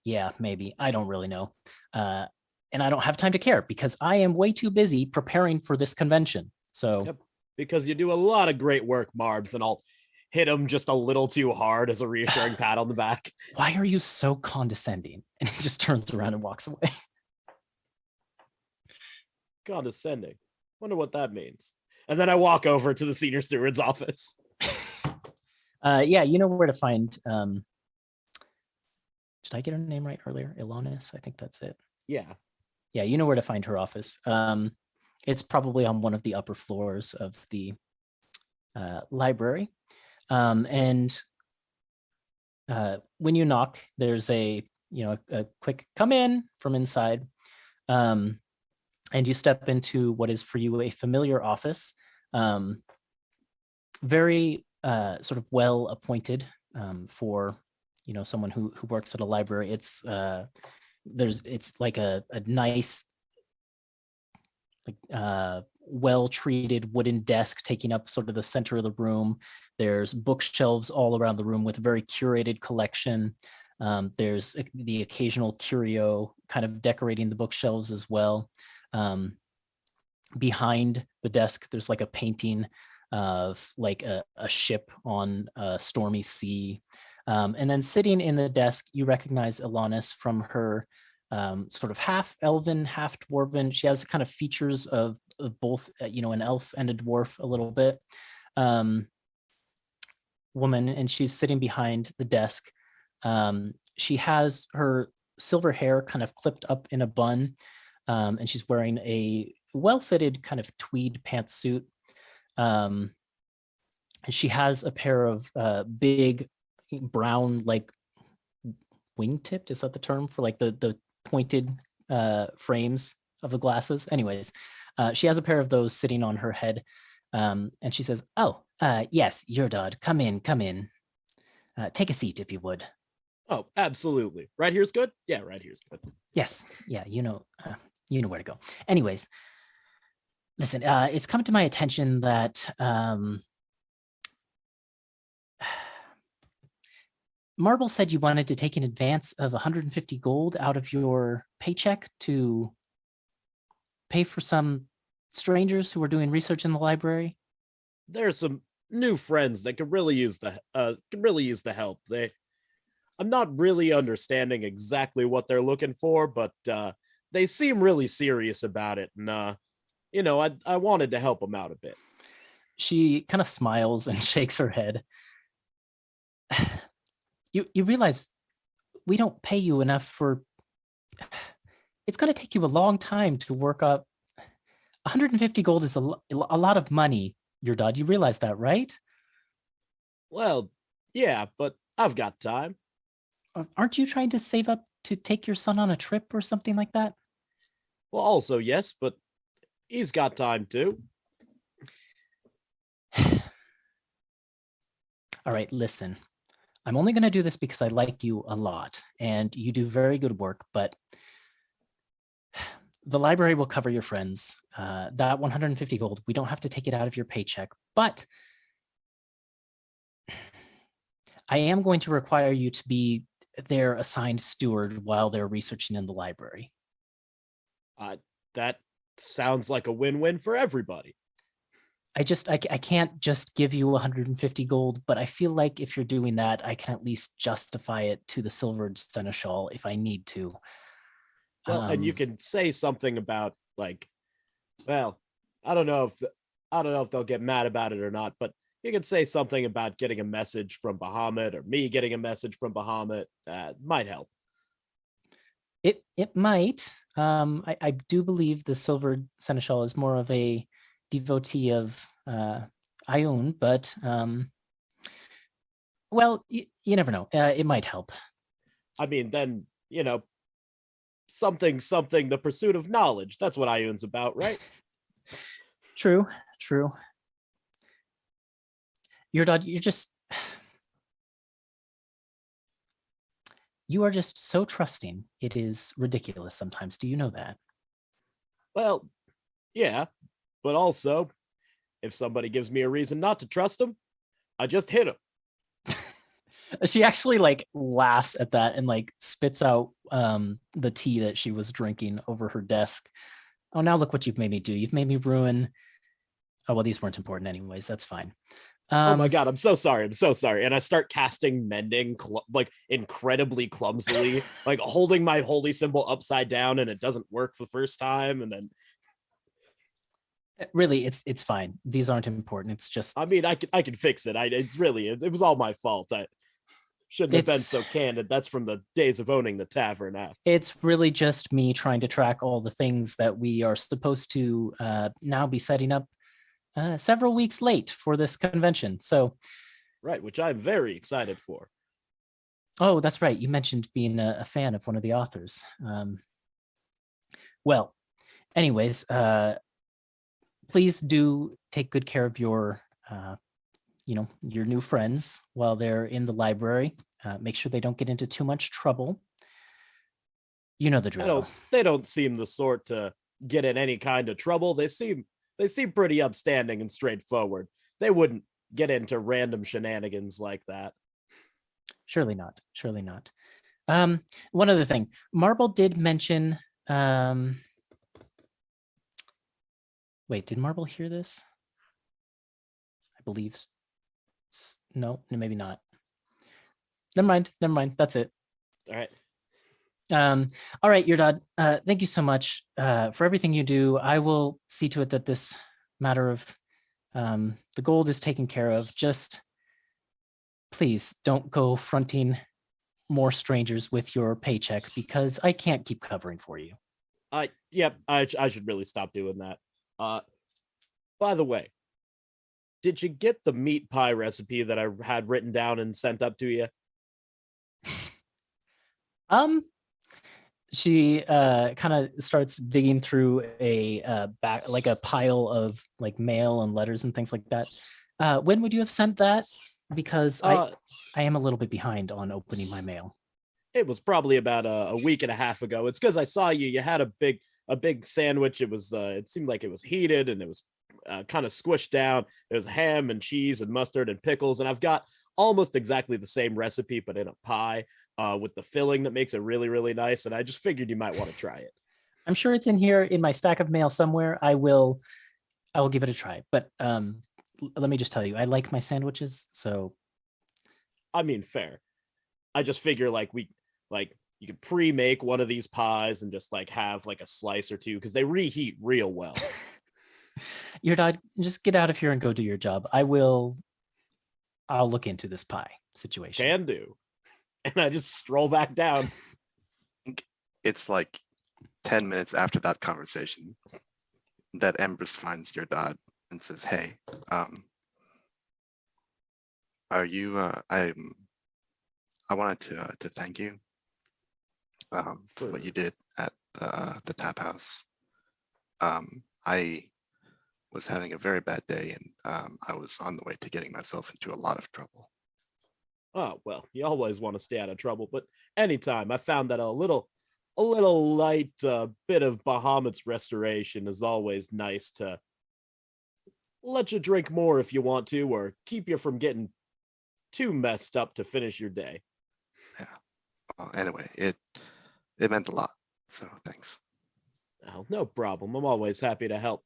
Yeah, maybe. I don't really know. And I don't have time to care because I am way too busy preparing for this convention. So,
Yep. Because you do a lot of great work, Marbs, and I'll hit him just a little too hard as a reassuring pat on the back.
why are you so condescending? And he just turns around and walks away.
Condescending. Wonder what that means. And then I walk over to the senior steward's office.
Yeah, you know where to find. Did I get her name right earlier? Ilanis, I think that's it.
Yeah.
Yeah, you know where to find her office. It's probably on one of the upper floors of the library. And when you knock, there's a quick come in from inside. And you step into what is for you a familiar office, very sort of well appointed for someone who works at a library. It's like a nice, well treated wooden desk taking up sort of the center of the room. There's bookshelves all around the room with a very curated collection. There's the occasional curio kind of decorating the bookshelves as well. Behind the desk, there's like a painting of like a ship on a stormy sea. And then sitting in the desk, you recognize Alanis from her sort of half elven, half dwarven. She has kind of features of both, an elf and a dwarf a little bit. Woman, and she's sitting behind the desk. She has her silver hair kind of clipped up in a bun. And she's wearing a well-fitted kind of tweed pantsuit. And she has a pair of big brown, like wingtipped, is that the term for like the pointed frames of the glasses? Anyways, she has a pair of those sitting on her head. And she says, "Oh, yes, Yurdod, come in. Take a seat if you would."
Oh, absolutely. Right here's good? Yeah, right here's good.
Yes. Yeah, you know where to go. Anyways, listen, it's come to my attention that Marble said you wanted to take an advance of 150 gold out of your paycheck to pay for some strangers who are doing research in the library.
There's some new friends that could really use the help. I'm not really understanding exactly what they're looking for, but they seem really serious about it, and I wanted to help them out a bit.
She kind of smiles and shakes her head. You realize we don't pay you enough for. It's going to take you a long time to work up. 150 gold is a lot of money, your dad. You realize that, right?
Well, yeah, but I've got time.
Aren't you trying to save up to take your son on a trip or something like that?
Well, also, yes, but he's got time too.
All right, listen. I'm only going to do this because I like you a lot and you do very good work, but the library will cover your friends. That 150 gold, we don't have to take it out of your paycheck, but I am going to require you to be their assigned steward while they're researching in the library.
That sounds like a win-win for everybody.
I can't just give you 150 gold, but I feel like if you're doing that, I can at least justify it to the Silvered Seneschal if I need to.
Well, and you can say something about like, well, I don't know if they'll get mad about it or not, but you can say something about getting a message from Bahamut or me getting a message from Bahamut. Might help.
It might. I do believe the Silvered Seneschal is more of a devotee of Ioun, but well, you never know. It might help.
I mean, then, something, the pursuit of knowledge. That's what Ioun's about, right?
True. You're just You are just so trusting. It is ridiculous sometimes. Do you know that?
Well, yeah, but also, if somebody gives me a reason not to trust them, I just hit them.
She actually like laughs at that and like spits out the tea that she was drinking over her desk. Oh, now look what you've made me do. You've made me ruin. Oh, well, these weren't important anyways. That's fine.
Oh my god, I'm so sorry. I'm so sorry. And I start casting mending like incredibly clumsily, like holding my holy symbol upside down, and it doesn't work the first time. And then
really, it's fine. These aren't important. It's just
I mean, I can fix it. It was all my fault. I shouldn't have been so candid. That's from the days of owning the tavern.
It's really just me trying to track all the things that we are supposed to now be setting up several weeks late for this convention. So,
right, which I'm very excited for.
Oh, that's right. You mentioned being a fan of one of the authors. Well, anyways, please do take good care of your, your new friends while they're in the library. Make sure they don't get into too much trouble. You know the drill.
They don't seem the sort to get in any kind of trouble. They seem pretty upstanding and straightforward. They wouldn't get into random shenanigans like that.
Surely not. Surely not. One other thing. Marble did mention. Wait, did Marble hear this? I believe. No, maybe not. Never mind. Never mind. That's it.
All right.
All right, your dad. Thank you so much for everything you do. I will see to it that this matter of the gold is taken care of. Just please don't go fronting more strangers with your paycheck because I can't keep covering for you.
Yep, I should really stop doing that. By the way, did you get the meat pie recipe that I had written down and sent up to you?
She kind of starts digging through a back like a pile of like mail and letters and things like that. When would you have sent that? Because I am a little bit behind on opening my mail.
It was probably about a week and a half ago. It's because I saw you had a big sandwich. It was it seemed like it was heated and it was kind of squished down. It was ham and cheese and mustard and pickles, and I've got almost exactly the same recipe but in a pie. With the filling that makes it really, really nice. And I just figured you might want to try it.
I'm sure it's in here in my stack of mail somewhere. I will give it a try. But let me just tell you, I like my sandwiches. So,
I mean, fair. I just figure you could pre-make one of these pies and just like have like a slice or two because they reheat real well.
Your dad, just get out of here and go do your job. I'll look into this pie situation.
Can do. And I just stroll back down.
It's like 10 minutes after that conversation that Embers finds your dad and says, "Hey, are you? I wanted to thank you for what you did at the tap house. I was having a very bad day, and I was on the way to getting myself into a lot of trouble."
Oh, well, you always want to stay out of trouble, but anytime I found that a little light bit of Bahamut's restoration is always nice to let you drink more if you want to, or keep you from getting too messed up to finish your day.
Yeah. Well, anyway, it meant a lot. So thanks.
Oh, no problem. I'm always happy to help.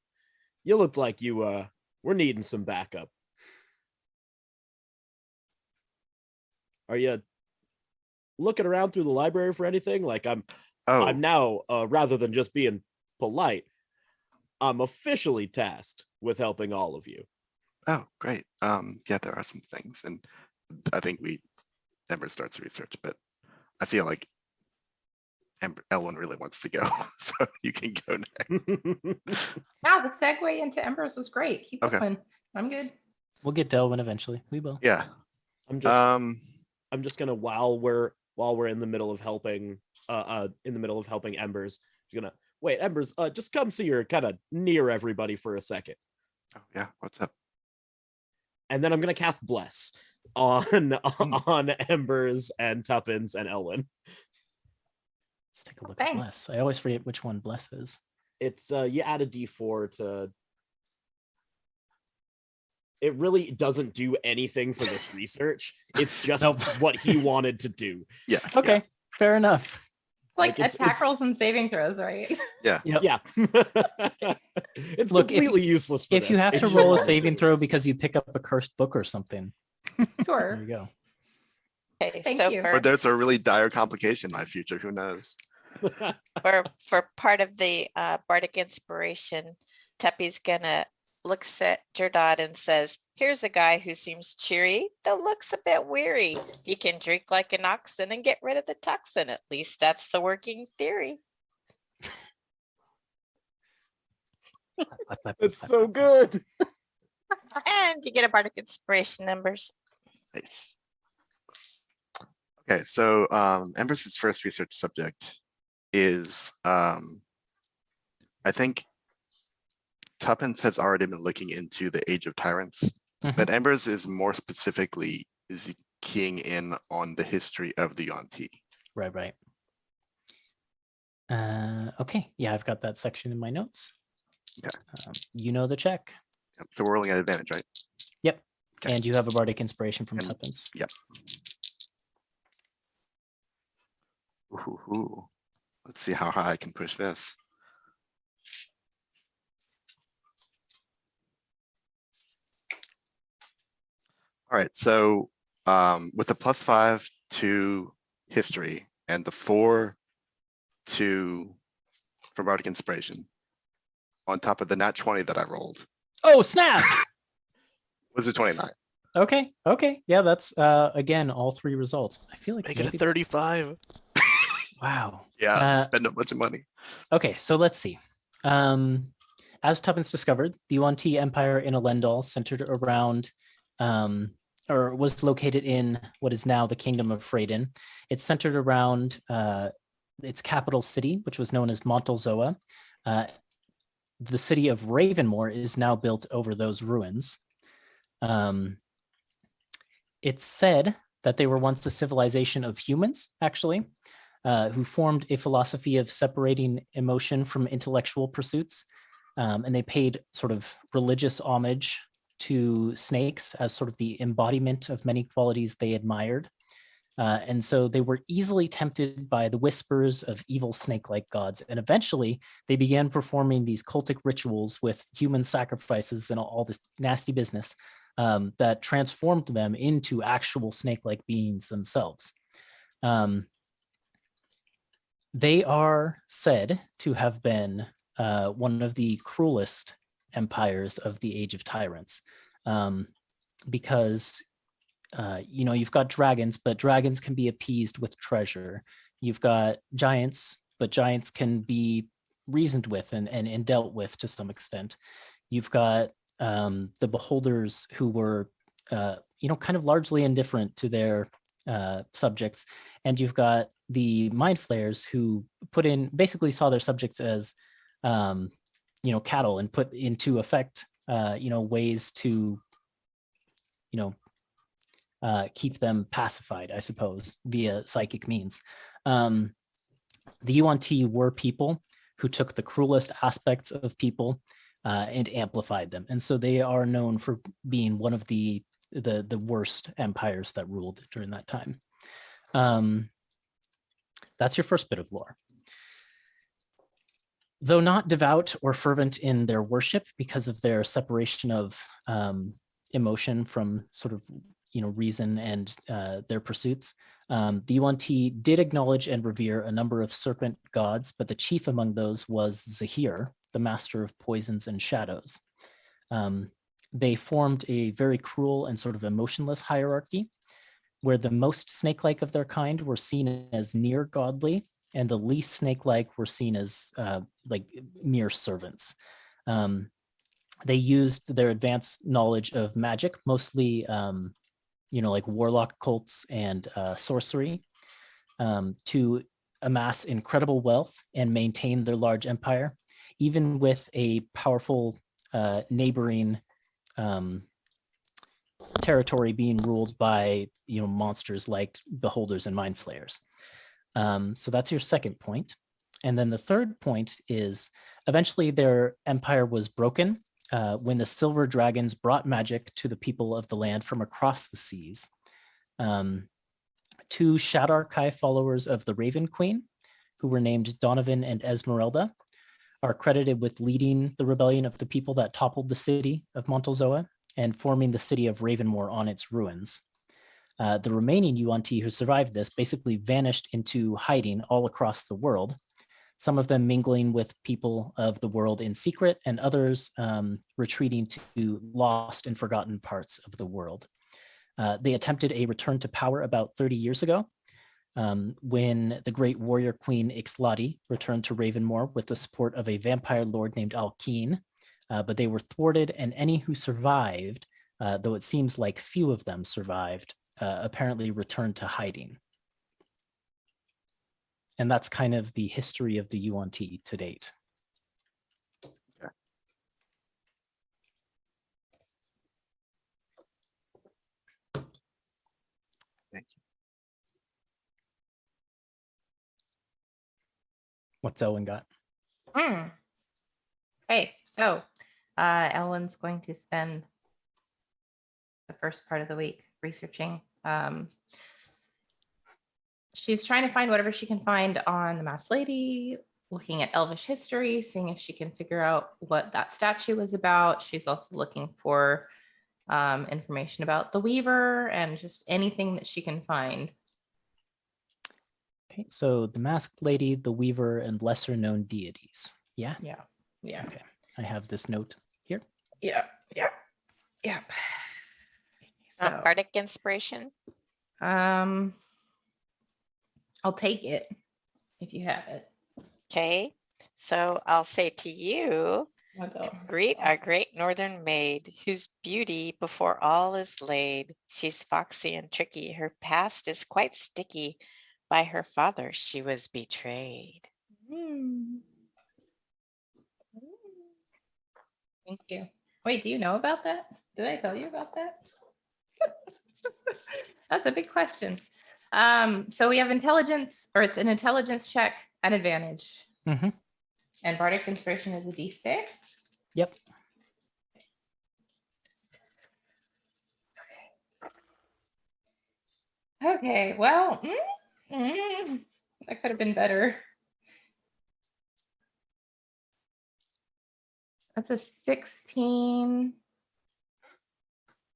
You look like you were needing some backup. Are you looking around through the library for anything? Like I'm now, rather than just being polite, I'm officially tasked with helping all of you.
Oh, great. Yeah, there are some things, and I think Ember starts research, but I feel like Ellen really wants to go, so you can go next.
Wow, the segue into Embers was great. Keep
Okay.
going. I'm good.
We'll get Delwyn eventually. We will.
Yeah.
I'm just gonna while we're in the middle of helping Embers, just gonna wait, Embers, just come so you're kind of near everybody for a second.
Oh yeah, what's up?
And then I'm gonna cast Bless. on Embers and Tuppence and Elwyn.
Let's take a look
Thanks.
at Bless. I always forget which one Bless is.
It's you add a D4 to. It really doesn't do anything for this research. It's just
Nope.
what he wanted to do.
Yeah.
Okay, fair enough.
Like,
Like, it's-
attack
it's-
rolls and saving throws, right?
Yep.
Yeah. It's
Look,
completely useless for
If you
this.
have
It
to
just
roll a
wanted
saving
to.
throw because you pick up a cursed book or something, there
Sure.
you go.
Okay,
Thank
so
you.
Or there's a really dire complication in my future. Who knows?
for part of the bardic inspiration, Teppy's gonna looks at Jerdad and says, "Here's a guy who seems cheery, though looks a bit weary. He can drink like an oxen and get rid of the toxin. At least that's the working theory."
It's so good.
And you get a bardic inspiration numbers.
Nice. Okay, so Embers' first research subject is I think Tuppence has already been looking into the Age of Tyrants, but Embers is more specifically is keying in on the history of the Yuan-Ti.
Right. Okay, yeah, I've got that section in my notes.
Yeah.
You know the check.
Yep, so we're rolling at advantage, right?
Yep.
Okay.
And you have a bardic inspiration from
And-
Tuppence.
Yep. Ooh. Let's see how high I can push this. All right, so with the +5 to history and the 4 to for bardic inspiration, on top of the nat 20 that I rolled,
Oh, snap!
was a 29.
Okay. Yeah, that's again all three results. I feel like
Make it a
maybe this-
35.
Wow.
Yeah, spend a bunch of money.
Okay, so let's see. As Tuppence discovered, the Yuan-Ti Empire in Alen'dal centered around, or was located in what is now the Kingdom of Freydin. It's centered around its capital city, which was known as Montalzoa. The city of Ravenmoor is now built over those ruins. It's said that they were once a civilization of humans, actually, who formed a philosophy of separating emotion from intellectual pursuits. And they paid sort of religious homage to snakes as sort of the embodiment of many qualities they admired. And so they were easily tempted by the whispers of evil snake-like gods. And eventually they began performing these cultic rituals with human sacrifices and all this nasty business that transformed them into actual snake-like beings themselves. They are said to have been one of the cruelest empires of the Age of Tyrants, because you've got dragons, but dragons can be appeased with treasure. You've got giants, but giants can be reasoned with and dealt with to some extent. You've got the beholders who were kind of largely indifferent to their subjects, and you've got the mind flayers who basically saw their subjects as cattle and put into effect ways to keep them pacified, I suppose, via psychic means. The Yuan-Ti were people who took the cruelest aspects of people and amplified them, and so they are known for being one of the worst empires that ruled during that time. That's your first bit of lore. Though not devout or fervent in their worship because of their separation of emotion from sort of reason and their pursuits, the Yuan-Ti did acknowledge and revere a number of serpent gods, but the chief among those was Zahir, the master of poisons and shadows. They formed a very cruel and sort of emotionless hierarchy, where the most snake-like of their kind were seen as near godly, and the least snake-like were seen as like mere servants. They used their advanced knowledge of magic, mostly like warlock cults and sorcery, to amass incredible wealth and maintain their large empire, even with a powerful neighboring territory being ruled by, monsters like beholders and mind flayers. So that's your second point. And then the third point is eventually their empire was broken when the silver dragons brought magic to the people of the land from across the seas. Two Shadarkai followers of the Raven Queen, who were named Donovan and Esmeralda, are credited with leading the rebellion of the people that toppled the city of Montalzoa and forming the city of Ravenmoor on its ruins. The remaining Yuan-Ti who survived this basically vanished into hiding all across the world, some of them mingling with people of the world in secret and others retreating to lost and forgotten parts of the world. They attempted a return to power about 30 years ago when the great warrior queen Ixlati returned to Ravenmoor with the support of a vampire lord named Alkeen, but they were thwarted, and any who survived, though it seems like few of them survived, apparently returned to hiding. And that's kind of the history of the Yuan-Ti to date.
Thank you.
What's Elwin got?
Okay, so Ellen's going to spend the first part of the week researching. She's trying to find whatever she can find on the Masked Lady, looking at Elvish history, seeing if she can figure out what that statue was about. She's also looking for information about the Weaver and just anything that she can find.
Okay, so the Masked Lady, the Weaver, and lesser known deities. Yeah?
Yeah.
Okay, I have this note here.
Yeah. So,
Bardic inspiration.
I'll take it if you have it.
Okay, so I'll say to you,
I'll go.
greet our great northern maid, whose beauty before all is laid. She's foxy and tricky, her past is quite sticky. By her father she was betrayed.
Thank you. Wait, do you know about that? Did I tell you about that? That's a big question. So we have intelligence, or it's an intelligence check at advantage.
Mhm.
And Bardic Inspiration is a D6.
Yep.
Okay, well, that could have been better. That's a 16.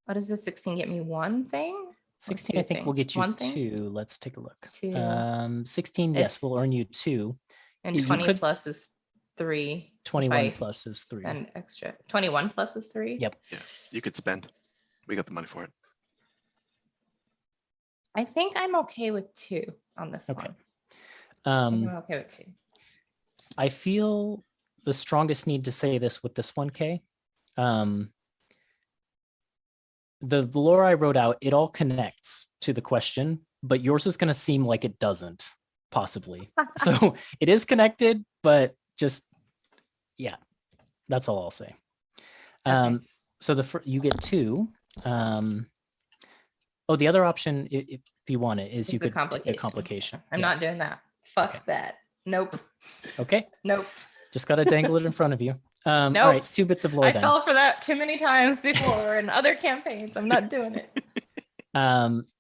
What does the 16 get me? One thing?
16, I think, will get you
One thing?
2. Let's take a look.
Two.
16, yes,
It's-
will earn you 2.
And
You
20
could-
plus is 3.
21
if I
plus is 3.
spend extra. 21 plus is 3.
Yep.
Yeah, you could spend. We got the money for it.
I think I'm okay with 2 on this
Okay.
one. I think
Um,
I'm okay with 2.
I feel the strongest need to say this with this one, Kay. The lore I wrote out, it all connects to the question, but yours is going to seem like it doesn't, possibly. So it is connected, but just, yeah, that's all I'll say.
Okay.
So you get 2. Oh, the other option, if you want it, is
It's
you
a
could take a
complication.
complication.
I'm
Yeah.
not doing that. Fuck
Okay.
that. Nope.
Okay,
Nope.
just got to dangle it in front of you. All
Nope.
right, 2 bits of lore
I
then.
fell for that too many times before in other campaigns. I'm not doing it.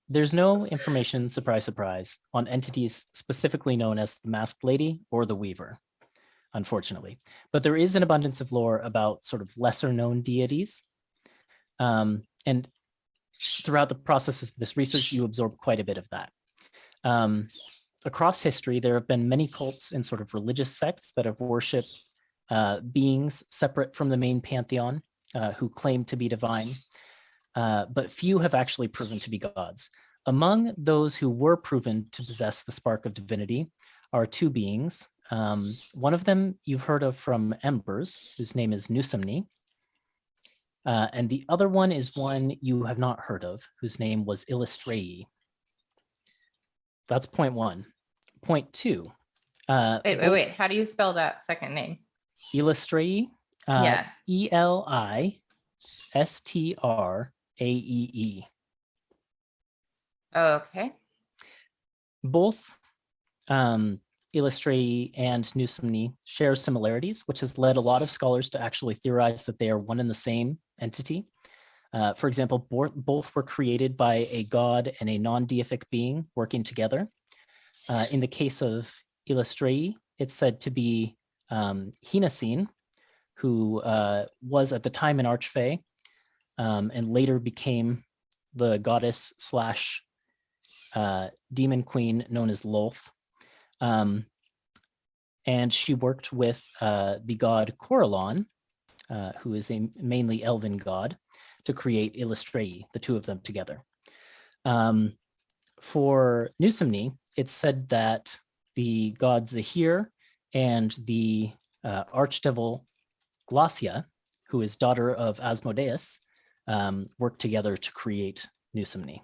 There's no information, surprise, surprise, on entities specifically known as the Masked Lady or the Weaver, unfortunately. But there is an abundance of lore about sort of lesser known deities. And throughout the process of this research, you absorb quite a bit of that. Across history, there have been many cults and sort of religious sects that have worshipped beings separate from the main pantheon who claim to be divine, but few have actually proven to be gods. Among those who were proven to possess the spark of divinity are 2 beings. One of them you've heard of from Embers, whose name is Nusumni. And the other one is one you have not heard of, whose name was Illustrae. That's point 1. Point 2.
Wait. How do you spell that second name?
Illustrae.
Yeah.
Elistraee. Aee.
Okay.
Both Illustrae and Nusomni share similarities, which has led a lot of scholars to actually theorize that they are one and the same entity. For example, both were created by a god and a non-deific being working together. In the case of Illustrae, it's said to be Hinacene, who was at the time an archfey and later became the goddess slash demon queen known as Lolth. And she worked with the god Corellon, who is a mainly elven god, to create Illustrae, the two of them together. For Nusomni, it's said that the god Zahir and the archdevil Glacia, who is daughter of Asmodeus, worked together to create Nusomni.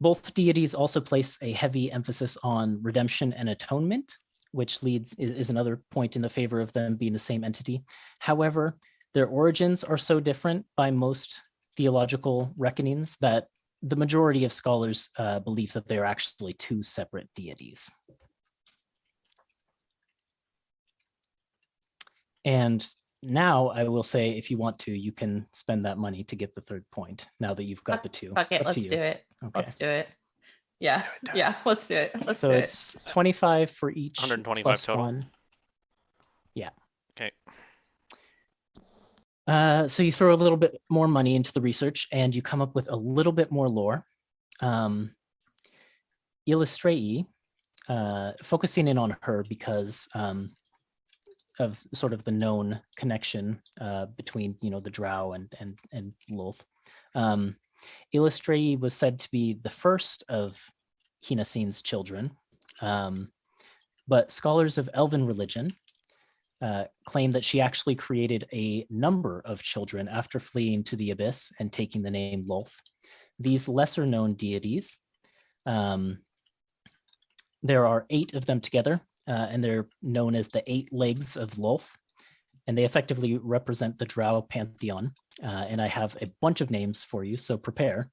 Both deities also place a heavy emphasis on redemption and atonement, which is another point in the favor of them being the same entity. However, their origins are so different by most theological reckonings that the majority of scholars believe that they are actually two separate deities. And now I will say, if you want to, you can spend that money to get the third point now that you've got the two.
Fuck it,
It's up to
let's
you.
do it.
Okay.
Let's do it. Yeah, yeah, let's do it. Let's
So
do it.
it's 25 for each
125
plus
total.
1. Yeah.
Okay.
So you throw a little bit more money into the research and you come up with a little bit more lore. Illustrae, focusing in on her because of sort of the known connection between, the drow and Lolth. Illustrae was said to be the first of Hinacene's children, but scholars of Elven religion claim that she actually created a number of children after fleeing to the abyss and taking the name Lolth. These lesser known deities, there are 8 of them together, and they're known as the 8 legs of Lolth, and they effectively represent the drow pantheon. And I have a bunch of names for you, so prepare.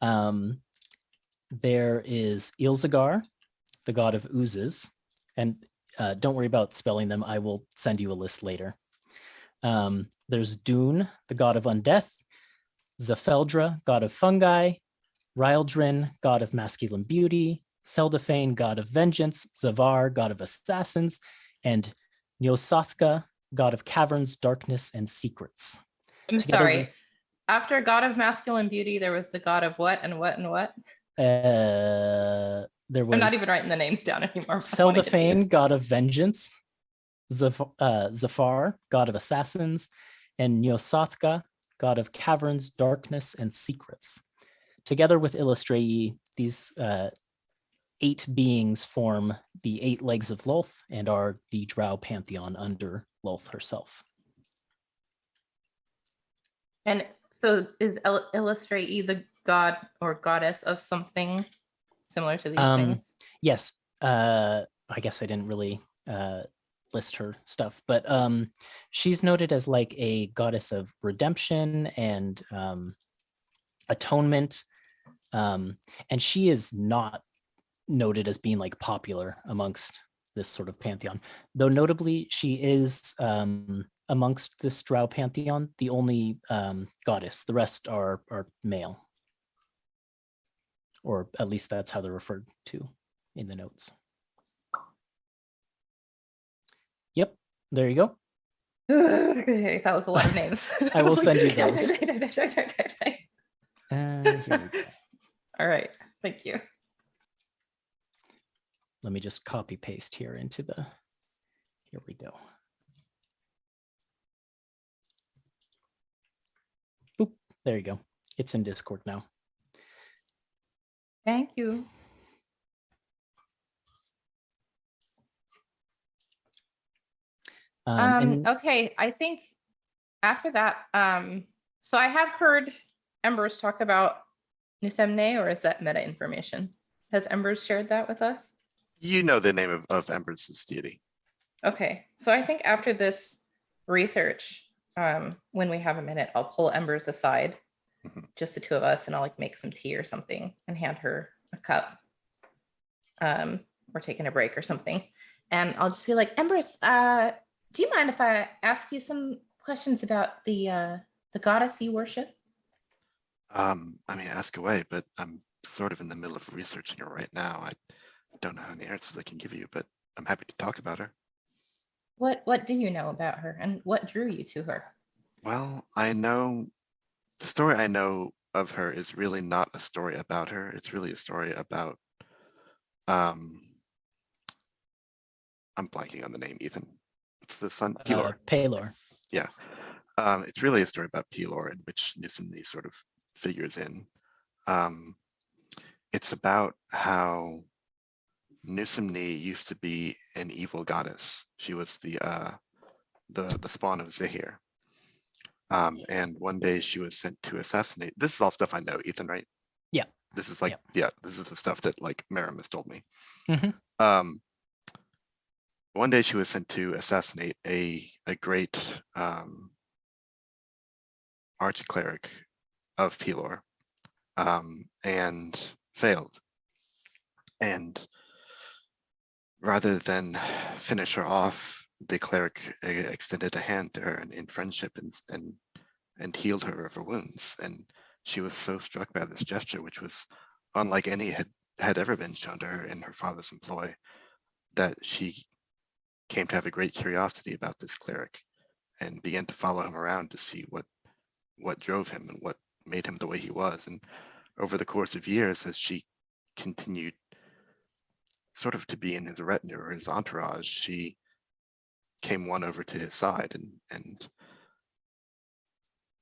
There is Ilzagar, the god of oozes, and don't worry about spelling them. I will send you a list later. There's Dune, the god of undeath, Zafeldra, god of fungi, Ryldrin, god of masculine beauty, Seldafane, god of vengeance, Zavar, god of assassins, and Nyosathka, god of caverns, darkness, and secrets.
I'm
Together
sorry.
with-
After God of masculine beauty, there was the God of what and what and what?
There was
I'm not even writing the names down anymore. but I wanna get
Seldafane,
these.
god of vengeance, Zafar, god of assassins, and Nyosathka, god of caverns, darkness, and secrets. Together with Illustrae, these 8 beings form the 8 legs of Lolth and are the drow pantheon under Lolth herself.
And so is Illustrae the god or goddess of something similar to these things?
Yes, I guess I didn't really list her stuff, but she's noted as like a goddess of redemption and atonement, and she is not noted as being like popular amongst this sort of pantheon, though notably she is amongst this drow pantheon the only goddess. The rest are male, or at least that's how they're referred to in the notes. Yep, there you go.
Okay, that was a lot of names.
I will send you those. Here we go.
All right, thank you.
Let me just copy paste here into the, here we go. Boop, there you go. It's in Discord now.
Thank you. Okay, I think after that, so I have heard Embers talk about Nusomni, or is that meta information? Has Embers shared that with us?
You know the name of Embers' deity.
Okay, so I think after this research, when we have a minute, I'll pull Embers aside,
Mhm.
just the two of us, and I'll like make some tea or something and hand her a cup. We're taking a break or something. And I'll just be like, Embers, do you mind if I ask you some questions about the goddess you worship?
I mean, ask away, but I'm sort of in the middle of researching her right now. I don't know how many answers I can give you, but I'm happy to talk about her.
What do you know about her, and what drew you to her?
Well, I know the story I know of her is really not a story about her. It's really a story about, I'm blanking on the name, Ethan. It's the son, Pelor.
Pelor.
Yeah. It's really a story about Pelor, in which Newsomny sort of figures in. It's about how Newsomny used to be an evil goddess. She was the spawn of Zahir. And one day she was sent to assassinate. This is all stuff I know, Ethan, right?
Yeah.
This is like, this is the stuff that like Maramis told me.
Mhm.
One day she was sent to assassinate a great archcleric of Pelor, and failed. And rather than finish her off, the cleric extended a hand to her in friendship and healed her of her wounds. And she was so struck by this gesture, which was unlike any had ever been shown to her in her father's employ, that she came to have a great curiosity about this cleric and began to follow him around to see what drove him and what made him the way he was. And over the course of years, as she continued sort of to be in his retinue or his entourage, she came won over to his side, and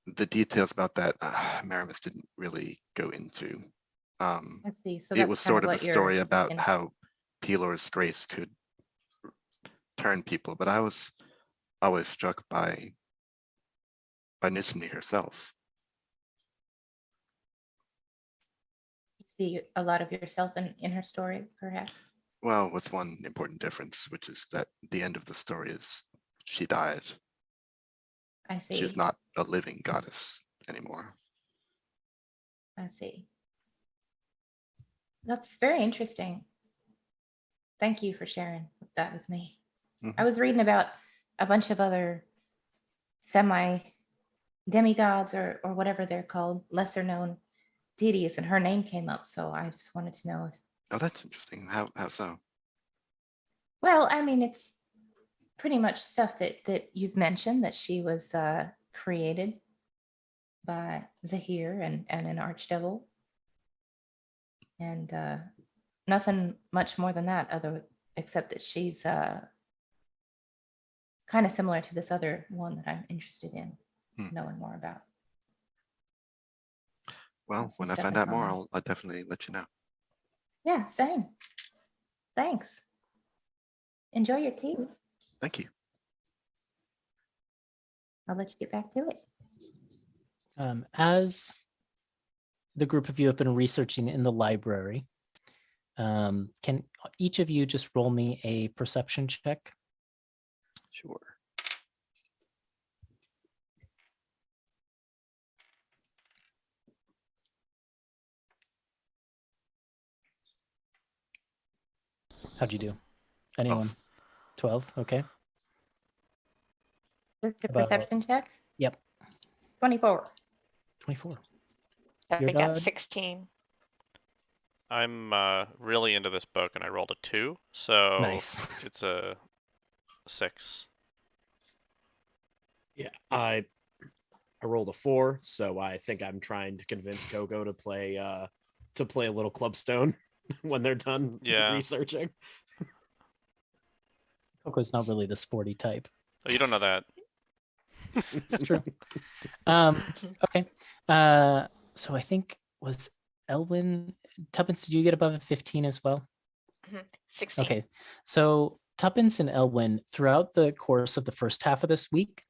the details about that, Maramis didn't really go into.
I see. So
It was sort of a
what you're
story about
in-
how Pelor's grace could turn people, but I was always struck by Newsomny herself.
you see a lot of yourself in her story, perhaps.
Well, with one important difference, which is that the end of the story is she died.
I see.
She's not a living goddess anymore.
I see. That's very interesting. Thank you for sharing that with me.
Mhm.
I was reading about a bunch of other semi demigods or whatever they're called, lesser known deities, and her name came up. So I just wanted to know if,
Oh, that's interesting. How so?
well, I mean, it's pretty much stuff that you've mentioned, that she was created by Zahir and an archdevil. And nothing much more than that, except that she's kind of similar to this other one that I'm interested in knowing more about.
Well,
Some
when I
stuff
find
in
out more,
common.
I'll definitely let you know.
Yeah, same. Thanks. Enjoy your tea.
Thank you.
I'll let you get back to it.
As the group of you have been researching in the library, can each of you just roll me a perception check?
Sure.
How'd you do? Anyone? 12, okay.
Just a
About-
perception check.
Yep.
24.
24.
I
Your
got
dog?
16.
I'm really into this book, and I rolled a 2, so
Nice.
it's a 6.
Yeah, I rolled a 4, so I think I'm trying to convince Coco to play a little Clubstone when they're done
Yeah.
researching.
Coco's not really the sporty type.
Oh, you don't know that.
It's true. Okay. So I think was Elwin Tuppence, did you get above a 15 as well?
16.
Okay. So Tuppence and Elwin, throughout the course of the first half of this week,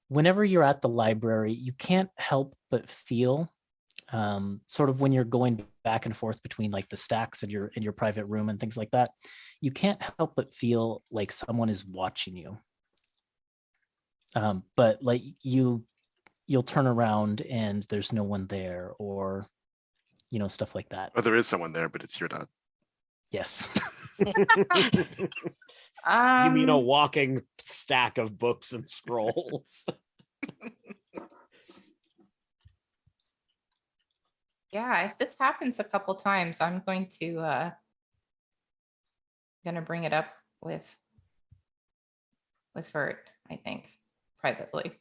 whenever you're at the library, you can't help but feel sort of when you're going back and forth between like the stacks in your private room and things like that, you can't help but feel like someone is watching you. But like you'll turn around and there's no one there, or stuff like that.
Or there is someone there, but it's your dad.
Yes.
You mean a walking stack of books and scrolls?
Yeah, if this happens a couple times, I'm going to bring it up with Vert, I think, privately.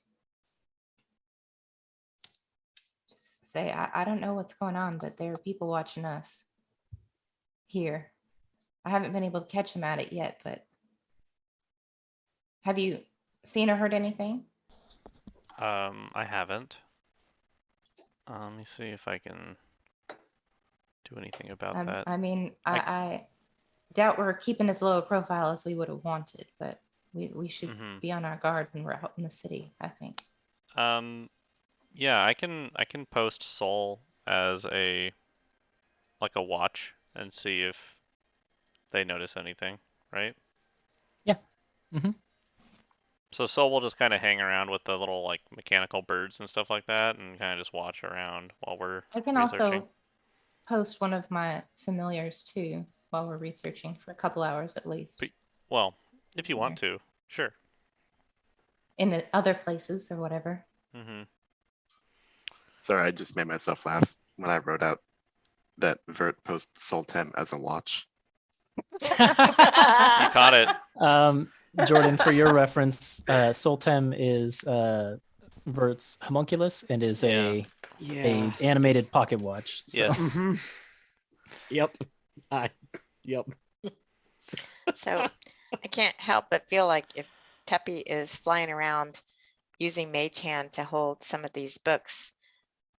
Say, I don't know what's going on, but there are people watching us here. I haven't been able to catch him at it yet, but have you seen or heard anything?
I haven't. Let me see if I can do anything about that.
I mean, I doubt we're keeping as low a profile as we would have wanted, but we should be on our guard when we're out in the city, I think.
Yeah, I can post Soul as a watch and see if they notice anything, right?
Yeah. Mm-hmm.
So Soul will just kind of hang around with the little like mechanical birds and stuff like that, and kind of just watch around while we're
I can
researching.
also post one of my familiars too while we're researching for a couple hours at least.
Well, if you want to, sure.
In other places or whatever.
Mm-hmm.
Sorry, I just made myself laugh when I wrote out that Vert post Soltem as a watch.
You caught it.
Jordan, for your reference, Soltem is Vert's homunculus and is a animated pocket watch. So.
Yes.
Mm-hmm. Yep. Yep.
So I can't help but feel like if Teppy is flying around using Mage Hand to hold some of these books,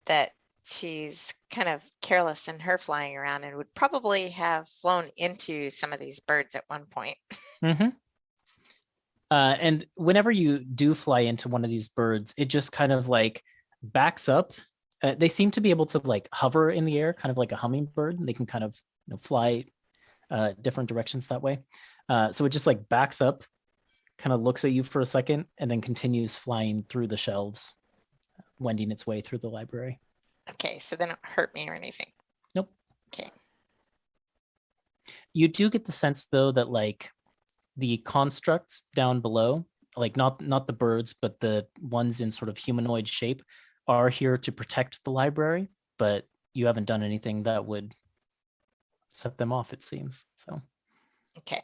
that she's kind of careless in her flying around and would probably have flown into some of these birds at one point.
Mm-hmm. And whenever you do fly into one of these birds, it just kind of like backs up. They seem to be able to like hover in the air, kind of like a hummingbird. They can kind of fly different directions that way. So it just like backs up, kind of looks at you for a second, and then continues flying through the shelves, wending its way through the library.
Okay, so they don't hurt me or anything.
Nope.
Okay.
You do get the sense though that like the constructs down below, like not the birds, but the ones in sort of humanoid shape, are here to protect the library, but you haven't done anything that would set them off, it seems. So
Okay.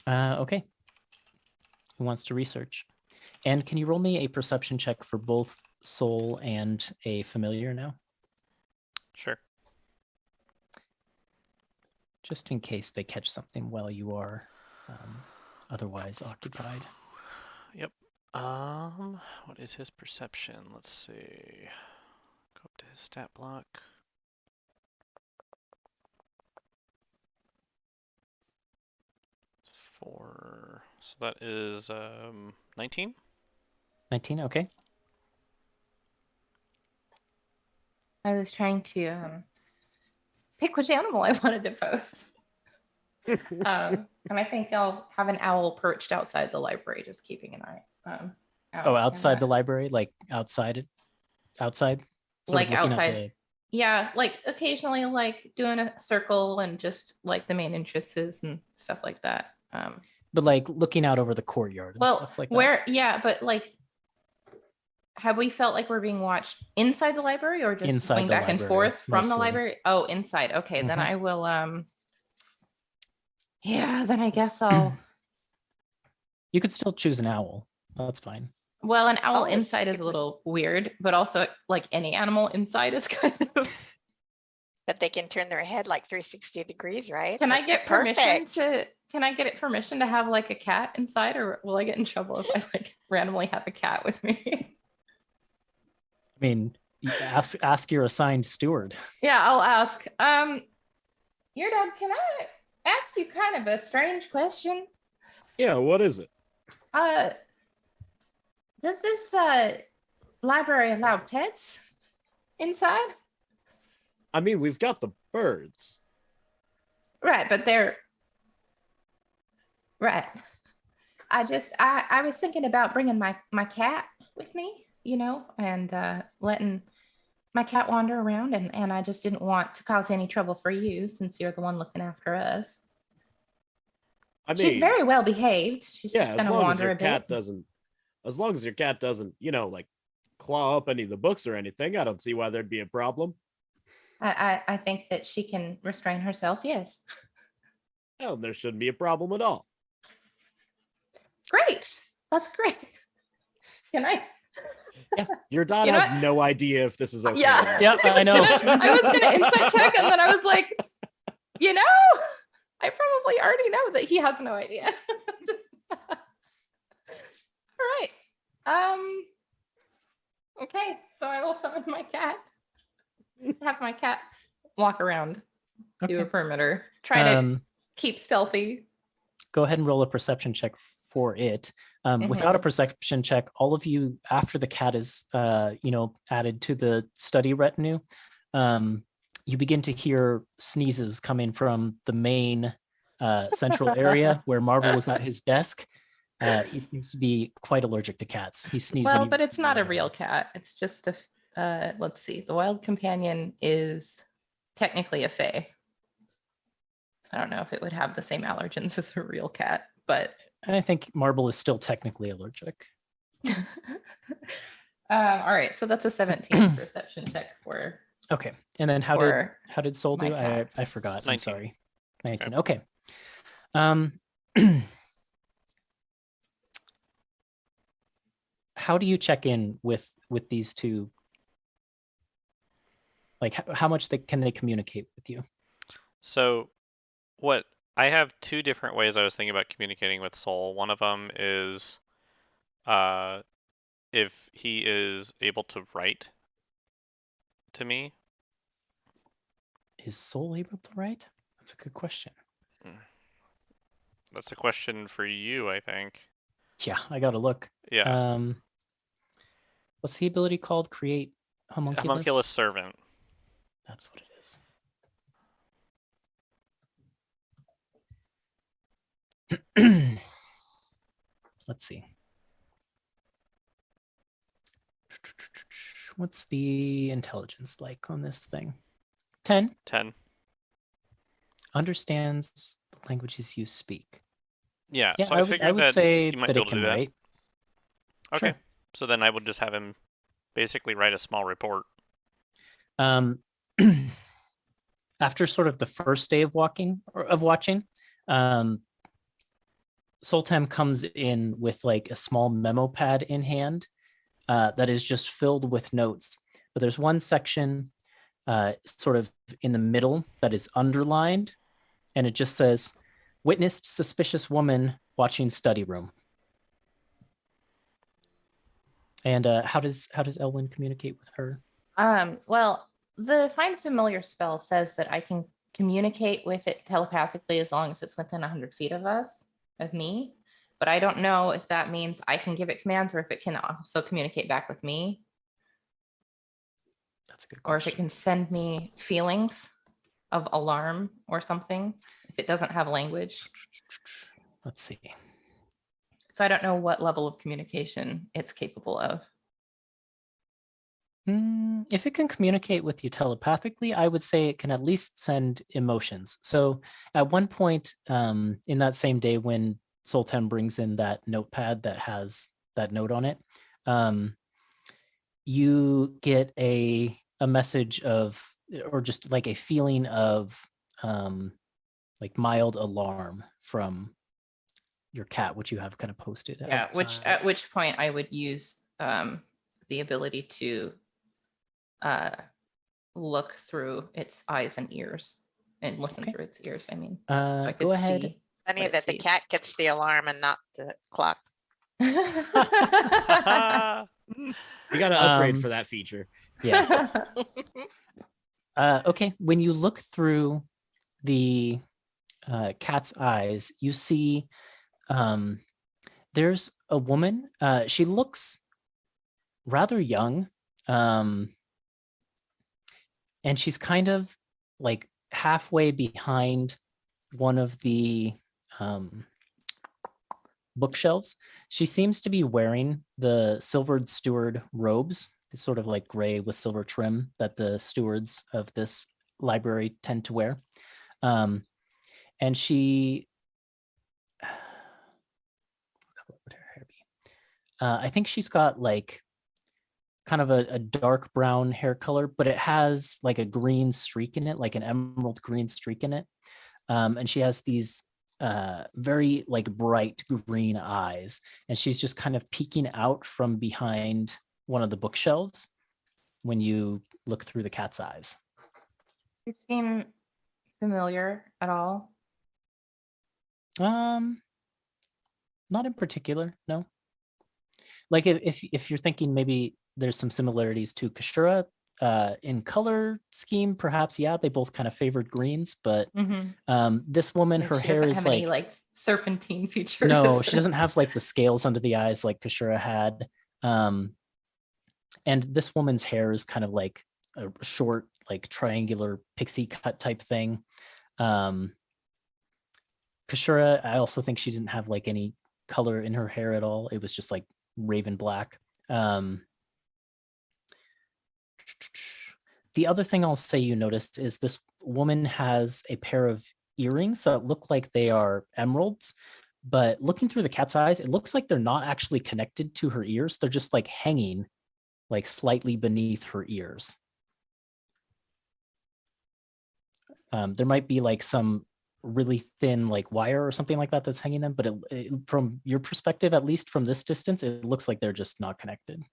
Okay. Who wants to research? And can you roll me a perception check for both Soul and a familiar now?
Sure.
Just in case they catch something while you are otherwise occupied.
Yep. What is his perception? Let's see. Go up to his stat block. So that is 19.
19, okay.
I was trying to pick which animal I wanted to post. And I think I'll have an owl perched outside the library, just keeping an eye.
Outside the library, like outside, sort
like
of looking
outside.
at the...
Yeah, like occasionally, like doing a circle and just like the main entrances and stuff like that.
But like looking out over the courtyard and stuff like that.
Yeah, but like, have we felt like we're being watched inside the library or just
Inside
going
the
back and
library,
forth from the
mostly.
library? Oh, inside. Okay, then
Mhm.
I will. Yeah, then I guess I'll.
You could still choose an owl. That's fine.
Well, an owl
Owl is
inside is a
different.
little weird, but also like any animal inside is kind of.
But they can turn their head like 360 degrees, right?
Can
So
I get permission
perfect.
to? Can I get it permission to have like a cat inside, or will I get in trouble if I like randomly have a cat with me?
I mean, you ask your assigned steward.
Yeah, I'll ask. Your dad, can I ask you kind of a strange question?
Yeah, what is it?
Does this library allow pets inside?
I mean, we've got the birds.
Right, but they're right. I was thinking about bringing my cat with me, and letting my cat wander around, and I just didn't want to cause any trouble for you since you're the one looking after us.
I
She's
mean,
very well behaved. She's
yeah,
just
as
gonna
long as
wander
your
a bit.
cat doesn't, like claw up any of the books or anything, I don't see why there'd be a problem.
I think that she can restrain herself. Yes.
Hell, there shouldn't be a problem at all.
Great. That's great. Can I?
Your dad
You know
has
what?
no idea if this is okay.
Yeah.
or not.
Yeah, I know.
I was gonna insight check, and then I was like, I probably already know that he has no idea. All right. Okay, so I will summon my cat. Have my cat walk around, do a
Okay.
perimeter, try to
Um,
keep stealthy.
go ahead and roll a perception check for it. Without a perception check, all of you, after the cat is, added to the study retinue, you begin to hear sneezes coming from the main central area where Marble was at his desk. He seems to be quite allergic to cats. He sneezes.
Well, but it's not a real cat. It's just let's see. The wild companion is technically a fae. I don't know if it would have the same allergens as a real cat, but
I think Marble is still technically allergic.
all right. So that's a 17 perception check for
Okay, and then how did Soul
my
do?
cat.
I forgot.
19.
I'm sorry. 19. Okay. How do you check in with these two? Like, how much can they communicate with you?
So I have two different ways I was thinking about communicating with Soul. One of them is if he is able to write to me.
Is Soul able to write? That's a good question.
That's a question for you, I think.
Yeah, I gotta look.
Yeah.
What's the ability called? Create homunculus?
Homunculus servant.
That's what it is. Let's see. What's the intelligence like on this thing? 10.
10.
Understands the languages you speak.
Yeah,
Yeah,
so
I
figured
would
that
say
you might
that
be
it
able to
can
do that.
write.
Okay.
Sure.
So then I would just have him basically write a small report.
After sort of the first day of watching, Sultan comes in with like a small memo pad in hand that is just filled with notes. But there's one section sort of in the middle that is underlined, and it just says, "Witnessed suspicious woman watching study room." And how does Elwyn communicate with her?
Well, the find familiar spell says that I can communicate with it telepathically as long as it's within 100 feet of me. But I don't know if that means I can give it commands or if it can also communicate back with me,
That's a good
or if it
question.
can send me feelings of alarm or something if it doesn't have language.
Let's see.
So I don't know what level of communication it's capable of.
If it can communicate with you telepathically, I would say it can at least send emotions. So at one point in that same day when Sultan brings in that notepad that has that note on it, you get a message of, or just like a feeling of like mild alarm from your cat, which you have kind of posted.
Yeah,
outside.
at which point I would use the ability to look through its eyes and ears and listen
Okay.
through its ears. I mean, so I could
Go ahead.
see
Funny
what it
that the
sees.
cat gets the alarm and not the clock.
You got to upgrade for that feature.
Yeah. Okay. When you look through the cat's eyes, you see there's a woman. She looks rather young. And she's kind of like halfway behind one of the bookshelves. She seems to be wearing the silvered steward robes, sort of like gray with silver trim that the stewards of this library tend to wear. And she, what would her hair be? I think she's got like kind of a dark brown hair color, but it has like a green streak in it, like an emerald green streak in it. And she has these very like bright green eyes, and she's just kind of peeking out from behind one of the bookshelves when you look through the cat's eyes.
They seem familiar at all?
Not in particular, no. Like if you're thinking maybe there's some similarities to Kashura in color scheme, perhaps, yeah, they both kind of favored greens, but this woman, her
She
hair
doesn't
is
have
like
any like serpentine features.
no, she doesn't have like the scales under the eyes like Kashura had. And this woman's hair is kind of like a short, like triangular pixie cut type thing. Kashura, I also think she didn't have like any color in her hair at all. It was just like raven black. The other thing I'll say you noticed is this woman has a pair of earrings that look like they are emeralds, but looking through the cat's eyes, it looks like they're not actually connected to her ears. They're just like hanging like slightly beneath her ears. There might be like some really thin like wire or something like that that's hanging them, but from your perspective, at least from this distance, it looks like they're just not connected.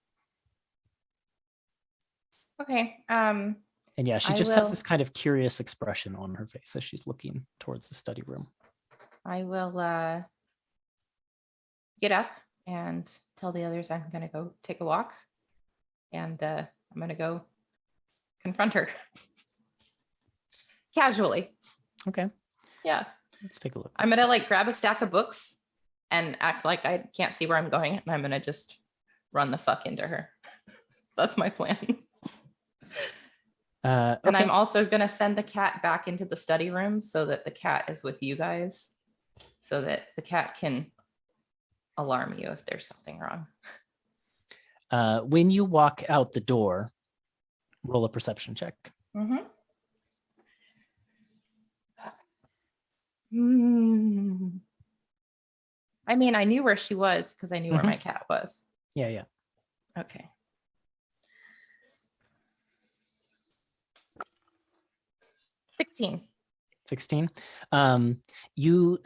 Okay.
And yeah, she
I
just has
will-
this kind of curious expression on her face as she's looking towards the study room.
I will get up and tell the others I'm gonna go take a walk, and I'm gonna go confront her casually.
Okay,
Yeah,
let's take a look.
I'm gonna like grab a stack of books and act like I can't see where I'm going, and I'm gonna just run the fuck into her. That's my plan. And
Okay.
I'm also gonna send the cat back into the study room so that the cat is with you guys, so that the cat can alarm you if there's something wrong.
When you walk out the door, roll a perception check.
I mean, I knew where she was because I knew where my cat was.
Yeah.
Okay. $16.
16. You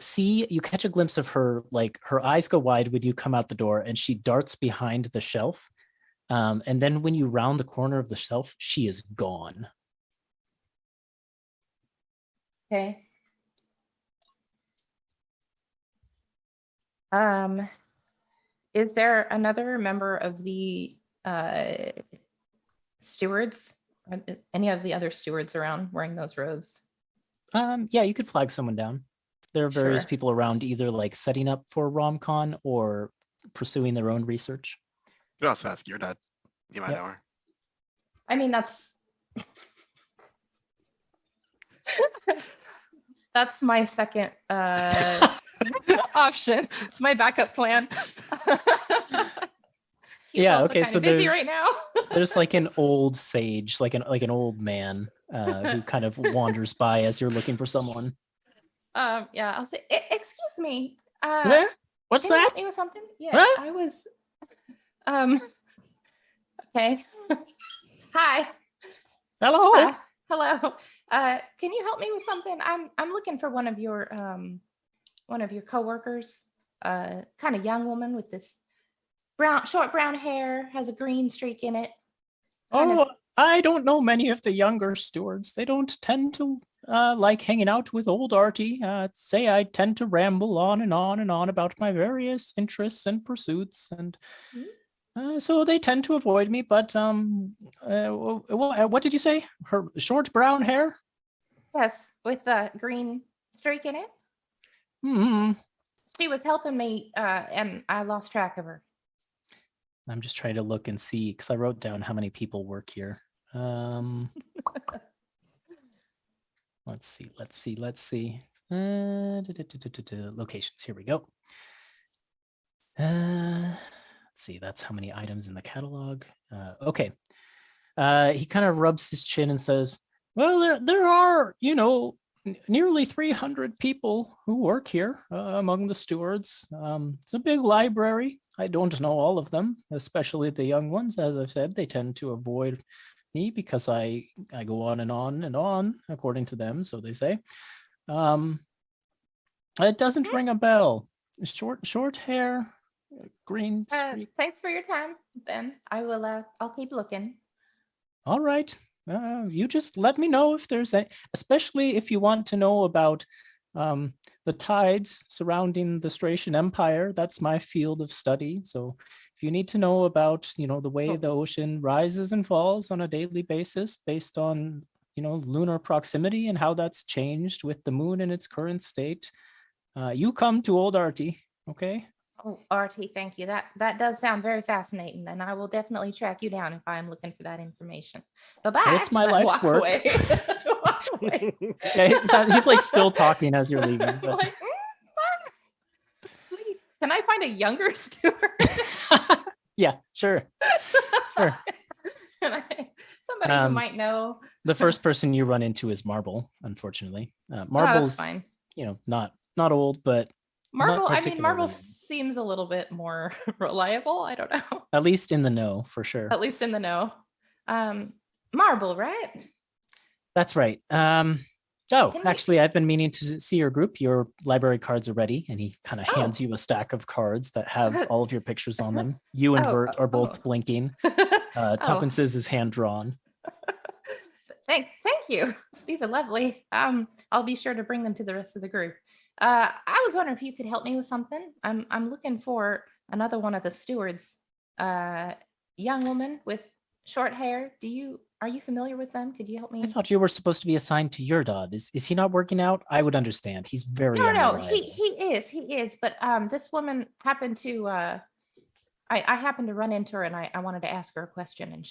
catch a glimpse of her, like her eyes go wide when you come out the door, and she darts behind the shelf. And then when you round the corner of the shelf, she is gone.
Okay. Is there another member of the stewards, or any of the other stewards around wearing those robes?
Yeah, you could flag someone down. There are various
Sure.
people around, either like setting up for Rom Con or pursuing their own research.
You can also ask your dad. You might
Yep.
know her.
I mean, that's that's my second option. It's my backup plan. He's
Yeah,
also
okay,
kinda
so
busy
there's-
right now.
There's like an old sage, like an old man who kind of wanders by as you're looking for someone.
Yeah, I'll say, excuse me.
Eh? What's
Can you
that?
help me with something? Yeah,
Huh?
I was. Okay. Hi.
Hello.
Hello. Can you help me with something? I'm looking for one of your coworkers. Kind of young woman with this short brown hair, has a green streak in it. Kind of-
Oh, I don't know many of the younger stewards. They don't tend to like hanging out with old Artie. Say I tend to ramble on and on and on about my various interests and pursuits, and so they tend to avoid me. But what did you say? Her short brown hair?
Yes, with a green streak in it.
Hmm.
She was helping me, and I lost track of her.
I'm just trying to look and see because I wrote down how many people work here. Let's see. Locations. Here we go. Let's see. That's how many items in the catalog. Okay. He kind of rubs his chin and says, "Well, there are, nearly 300 people who work here among the stewards. It's a big library. I don't know all of them, especially the young ones. As I've said, they tend to avoid me because I go on and on and on, according to them, so they say. It doesn't ring a bell. Short hair, green streak.
Thanks for your time. Then I will. I'll keep looking.
All right. You just let me know if there's any, especially if you want to know about the tides surrounding the Stratian Empire. That's my field of study. So if you need to know about, the way the ocean rises and falls on a daily basis based on, lunar proximity and how that's changed with the moon in its current state, you come to old Artie, okay?
Oh, Artie, thank you. That does sound very fascinating, and I will definitely track you down if I'm looking for that information. Bye-bye.
Well, it's my
And I
life's
walk
work.
away. Walk away.
Yeah, he's like still talking as you're leaving. But...
Like, bye. Please, can I find a younger steward?
Yeah, sure. Sure.
Somebody who might know.
The first person you run into is Marble, unfortunately.
That's
Marble's,
fine.
not old, but
Marble,
not
I mean, Marble
particularly young.
seems a little bit more reliable. I don't know.
At least in the know, for sure.
At least in the know. Marble, right?
That's right.
Can we-
Actually, I've been meaning to see your group. Your library cards are ready, and he kind of
Oh.
hands you a stack of cards that have all of your pictures on them. You and Vert are both blinking. Tuppence's is hand drawn.
Thank you. These are lovely. I'll be sure to bring them to the rest of the group. I was wondering if you could help me with something. I'm looking for another one of the stewards. Young woman with short hair. Are you familiar with them? Could you help me?
I thought you were supposed to be assigned to your dad. Is he not working out? I would understand. He's very
No,
unreliable.
he is. But this woman happened to I happened to run into her, and I wanted to ask her a question, and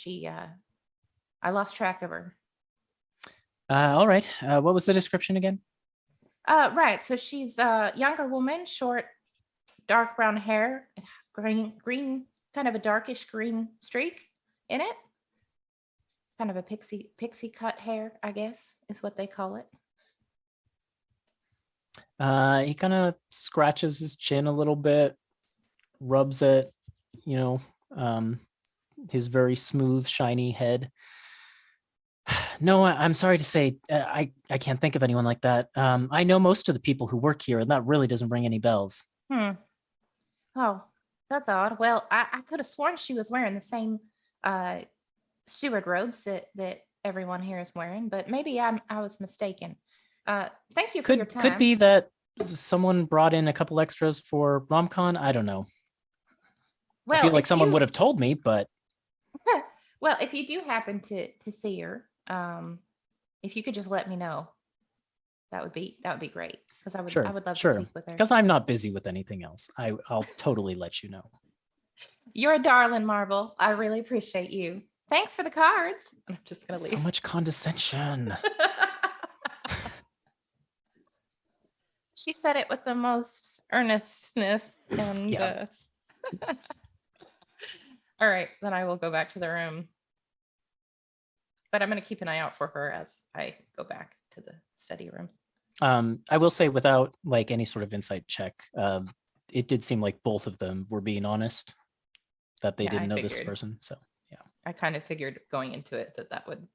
I lost track of her.
All right. What was the description again?
Right. So she's a younger woman, short, dark brown hair, green, kind of a darkish green streak in it. Kind of a pixie cut hair, I guess, is what they call it.
He kind of scratches his chin a little bit, rubs it, his very smooth, shiny head. No, I'm sorry to say, I can't think of anyone like that. I know most of the people who work here, and that really doesn't ring any bells.
Oh, that's odd. Well, I could have sworn she was wearing the same steward robes that everyone here is wearing, but maybe I was mistaken. Thank you for your time.
Could be that someone brought in a couple extras for Rom Con. I don't know.
Well,
I feel like
if
someone
you-
would have told me, but
Well, if you do happen to see her, if you could just let me know, that would be great, because I would love to speak with her.
Because I'm not busy with anything else. I'll totally let you know.
You're a darling, Marble. I really appreciate you. Thanks for the cards. I'm just gonna leave.
So much condescension.
She said it with the most earnestness, and
Yeah.
All right, then I will go back to the room. But I'm going to keep an eye out for her as I go back to the study room.
I will say, without like any sort of insight check, it did seem like both of them were being honest, that they
Yeah,
didn't
I
know this
figured.
person. So yeah.
I kind of figured going into it that would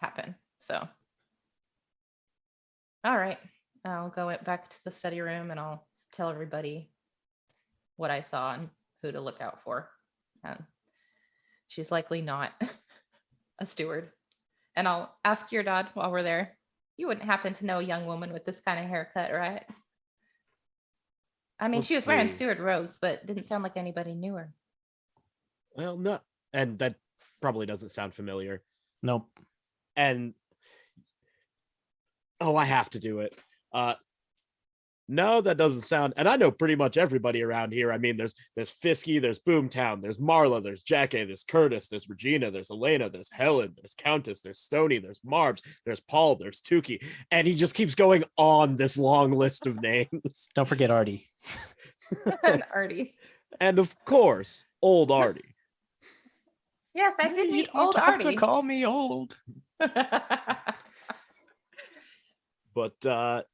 happen. So, all right, I'll go back to the study room, and I'll tell everybody what I saw and who to look out for. And she's likely not a steward. And I'll ask your dad while we're there. You wouldn't happen to know a young woman with this kind of haircut, right? I mean, she was
Let's
wearing
see.
steward robes, but didn't sound like anybody knew her.
Well, no, and that probably doesn't sound familiar.
Nope.
And I have to do it. No, that doesn't sound. And I know pretty much everybody around here. I mean, there's Fisky, there's Boomtown, there's Marla, there's Jackie, there's Curtis, there's Regina, there's Elena, there's Helen, there's Countess, there's Stony, there's Marbs, there's Paul, there's Tukey, and he just keeps going on this long list of names.
Don't forget Artie.
And Artie.
And of course, old Artie.
Yes, I did
You
meet
don't
old
have to
Artie.
call me old.
But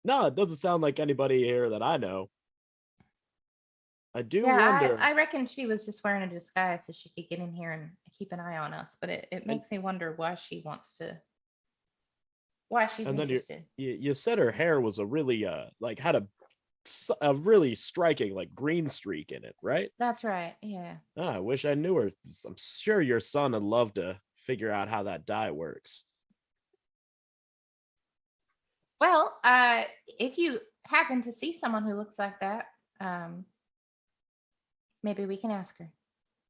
no, it doesn't sound like anybody here that I know. I do
Yeah,
wonder.
I reckon she was just wearing a disguise so she could get in here and keep an eye on us. But it makes me wonder why she's
And then
interested.
you said her hair was a really like had a really striking like green streak in it, right?
That's right. Yeah.
I wish I knew her. I'm sure your son would love to figure out how that dye works.
Well, if you happen to see someone who looks like that, maybe we can ask her.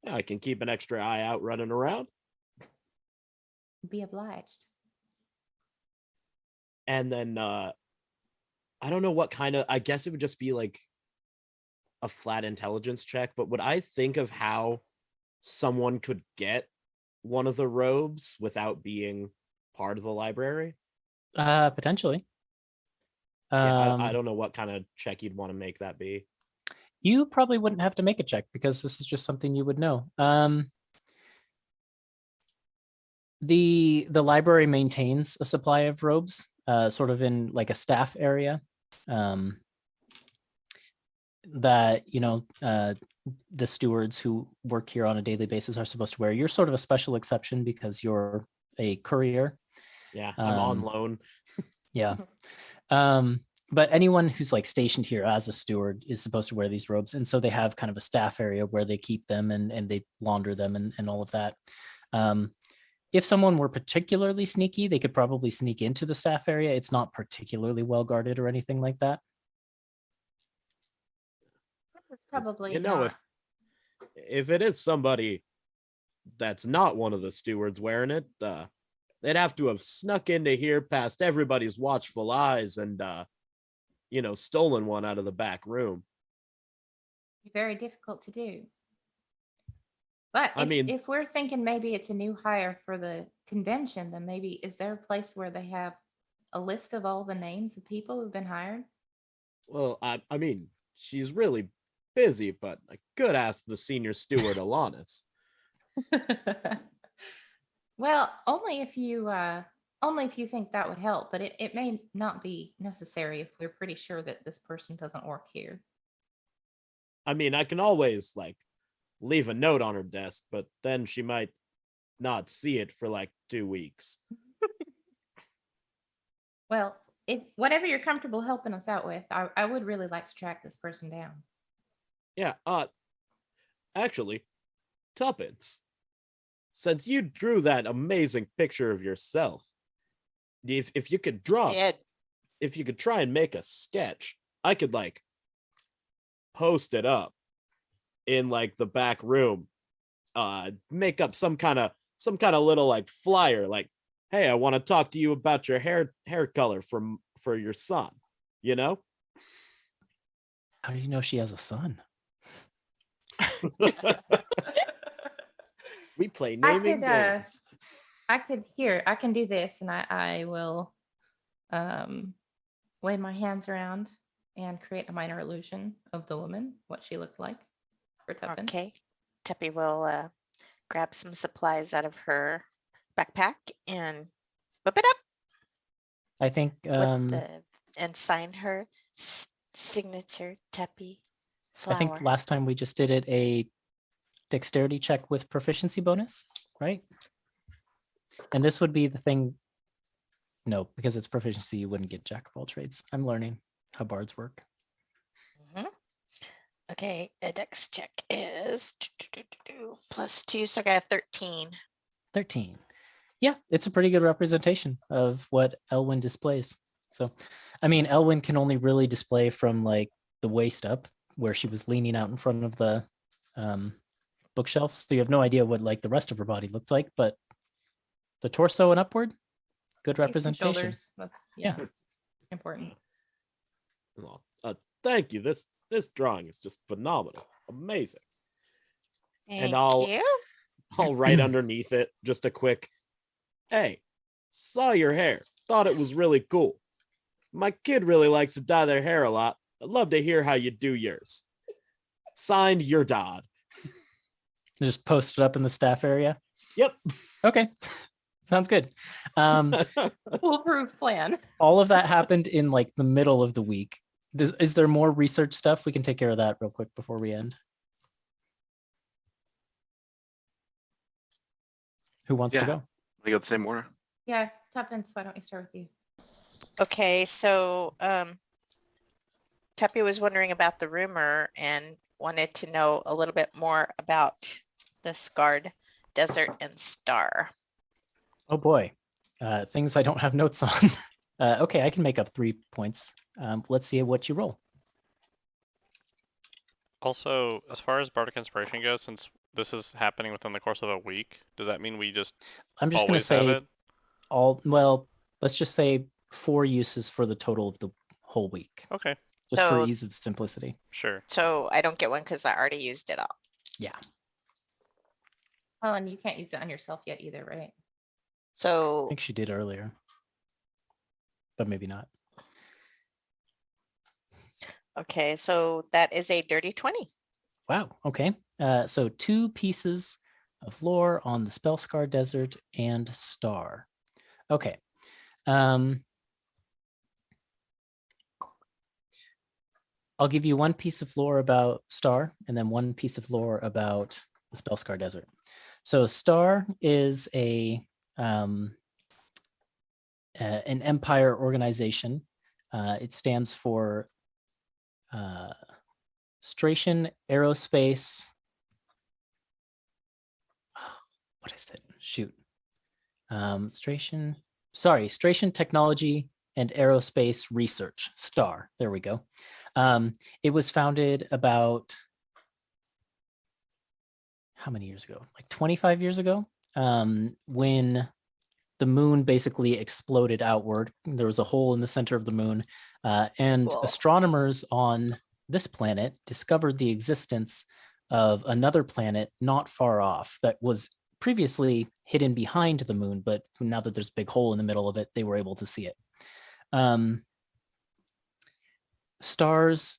Yeah, I can keep an extra eye out running around.
Be obliged.
And then I don't know what kind of, I guess it would just be like a flat intelligence check, but would I think of how someone could get one of the robes without being part of the library?
Potentially.
Yeah, I don't know what kind of check you'd want to make that be.
You probably wouldn't have to make a check because this is just something you would know. The library maintains a supply of robes, sort of in like a staff area, that the stewards who work here on a daily basis are supposed to wear. You're sort of a special exception because you're a courier.
Yeah, I'm on loan.
Yeah. But anyone who's like stationed here as a steward is supposed to wear these robes. And so they have kind of a staff area where they keep them and they launder them and all of that. If someone were particularly sneaky, they could probably sneak into the staff area. It's not particularly well guarded or anything like that.
This is probably
if it is somebody that's not one of the stewards wearing it, they'd have to have snuck into here past everybody's watchful eyes and stolen one out of the back room.
very difficult to do. But
I mean,
if we're thinking maybe it's a new hire for the convention, then maybe is there a place where they have a list of all the names of people who've been hired?
Well, I mean, she's really busy, but I could ask the senior steward, Alanis.
Well, only if you think that would help, but it may not be necessary if we're pretty sure that this person doesn't work here.
I mean, I can always like leave a note on her desk, but then she might not see it for like 2 weeks.
Well, if whatever you're comfortable helping us out with, I would really like to track this person down.
Yeah, actually, Tuppence, since you drew that amazing picture of yourself, if you could if you could try and make a sketch, I could like post it up in like the back room, make up some kind of little like flyer, like, hey, I want to talk to you about your hair color for your son,
How do you know she has a son?
We play naming games.
I can do this, and I will wave my hands around and create a minor illusion of the woman, what she looked like for Tuppence.
Okay. Tuppy will grab some supplies out of her backpack and whip it up
I think
and sign her signature Tuppy
I
flower.
think last time we just did it a dexterity check with proficiency bonus, right? And this would be the thing. No, because it's proficiency, you wouldn't get jack of all trades. I'm learning how bards work.
Mhm. Okay, a dex check is +2, so I got a 13.
13. Yeah, it's a pretty good representation of what Elwyn displays. So, I mean, Elwyn can only really display from like the waist up, where she was leaning out in front of the bookshelf. So you have no idea what like the rest of her body looked like, but the torso and upward, good
Face and
representation.
shoulders, that's important.
Well, Thank you. This drawing is just phenomenal, amazing.
Thank
I'll-
you.
I'll write underneath it just a quick, hey, saw your hair, thought it was really cool. My kid really likes to dye their hair a lot. I'd love to hear how you do yours. Signed, your Dodd.
Just post it up in the staff area.
Yep.
Okay, sounds good.
Foolproof plan.
All of that happened in like the middle of the week. Is there more research stuff? We can take care of that real quick before we end. Who wants to
Yeah.
go?
We go the same order.
Yeah, Tuppence, why don't we start with you?
Okay, so Teppy was wondering about the rumor and wanted to know a little bit more about the scarred desert and star.
Oh boy, things I don't have notes on. Okay, I can make up 3 points. Let's see what you roll.
Also, as far as Bardic Inspiration goes, since this is happening within the course of a week, does that mean we just
I'm just going to
always have
say
it?
well, let's just say 4 uses for the total of the whole week,
Okay,
just for
So-
ease of simplicity.
sure.
So I don't get one because I already used it all.
Yeah.
Oh, and you can't use it on yourself yet either, right?
I
So
think she did earlier, but maybe not.
okay, so that is a dirty 20.
Wow. Okay. So 2 pieces of lore on the Spellscar Desert and Star. Okay. I'll give you 1 piece of lore about Star and then 1 piece of lore about the Spellscar Desert. So Star is an empire organization. It stands for Stration Aerospace. What is it? Shoot. Stration Technology and Aerospace Research, STAR. There we go. It was founded about how many years ago? Like 25 years ago, when the moon basically exploded outward. There was a hole in the center of the moon, and
Cool.
astronomers on this planet discovered the existence of another planet not far off that was previously hidden behind the moon, but now that there's a big hole in the middle of it, they were able to see it. STAR's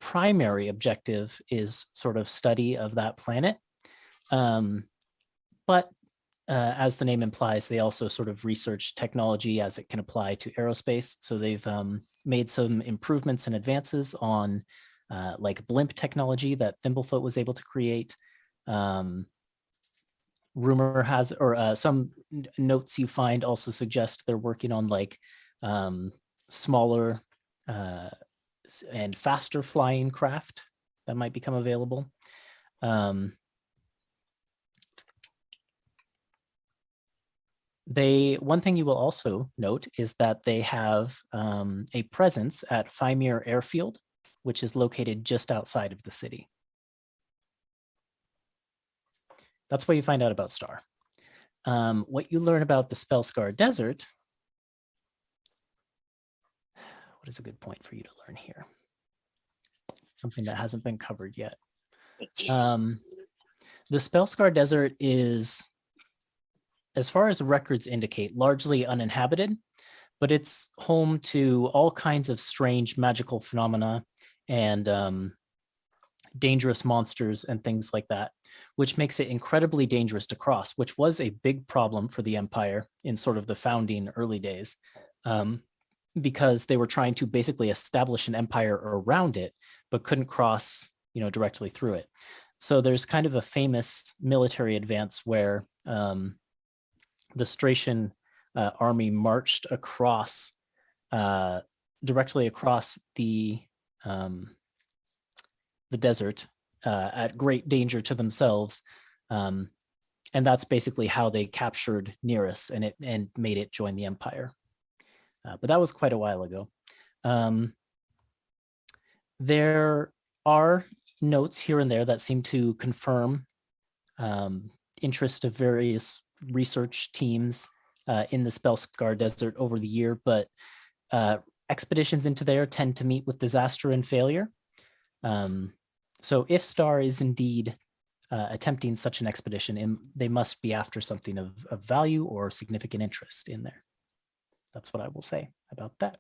primary objective is sort of study of that planet. But as the name implies, they also sort of research technology as it can apply to aerospace. So they've made some improvements and advances on like blimp technology that Thimblefoot was able to create. Rumor has, or some notes you find also suggest they're working on like smaller and faster flying craft that might become available. One thing you will also note is that they have a presence at Fymir Airfield, which is located just outside of the city. That's where you find out about Star. What you learn about the Spellscar Desert, what is a good point for you to learn here? Something that hasn't been covered yet. The Spellscar Desert is, as far as records indicate, largely uninhabited, but it's home to all kinds of strange magical phenomena and dangerous monsters and things like that, which makes it incredibly dangerous to cross, which was a big problem for the Empire in sort of the founding early days, because they were trying to basically establish an empire around it, but couldn't cross, directly through it. So there's kind of a famous military advance where the Stration army marched across, directly across the desert at great danger to themselves. And that's basically how they captured Nereus and made it join the Empire. But that was quite a while ago. There are notes here and there that seem to confirm interest of various research teams in the Spellscar Desert over the year, but expeditions into there tend to meet with disaster and failure. So if Star is indeed attempting such an expedition, they must be after something of value or significant interest in there. That's what I will say about that.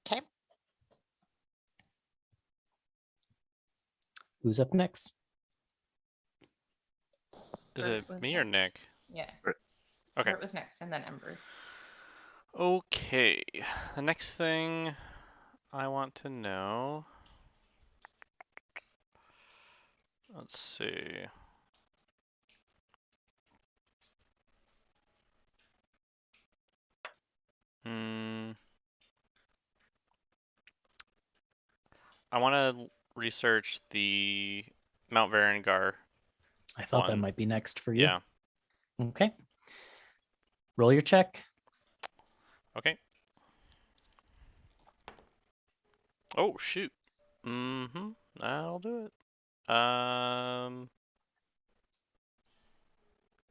Okay.
Who's up next?
Is
Bert
it
was
me or
next.
Nick?
Yeah.
Okay.
Bert was next, and then Embers.
Okay. The next thing I want to know. Let's see. I want to research the Mount Varengar.
I thought that
One.
might be next for you.
Yeah.
Okay. Roll your check.
Okay. Oh shoot. Mm-hmm. I'll do it.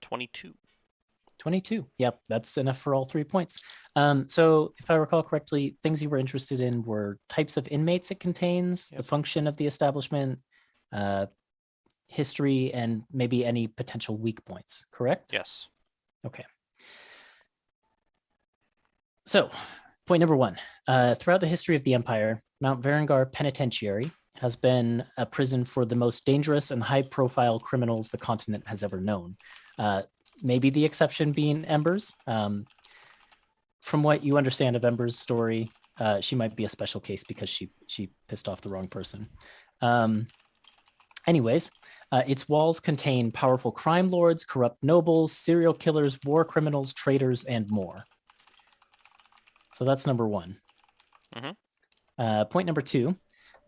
22.
22. Yep, that's enough for all 3 points. So if I recall correctly, things you were interested in were types of inmates it contains, the
Yep.
function of the establishment, history, and maybe any potential weak points, correct?
Yes.
Okay. So point number 1, throughout the history of the Empire, Mount Varengar Penitentiary has been a prison for the most dangerous and high-profile criminals the continent has ever known. Maybe the exception being Embers. From what you understand of Embers' story, she might be a special case because she pissed off the wrong person. Anyways, its walls contain powerful crime lords, corrupt nobles, serial killers, war criminals, traitors, and more. So that's number 1. Point number 2.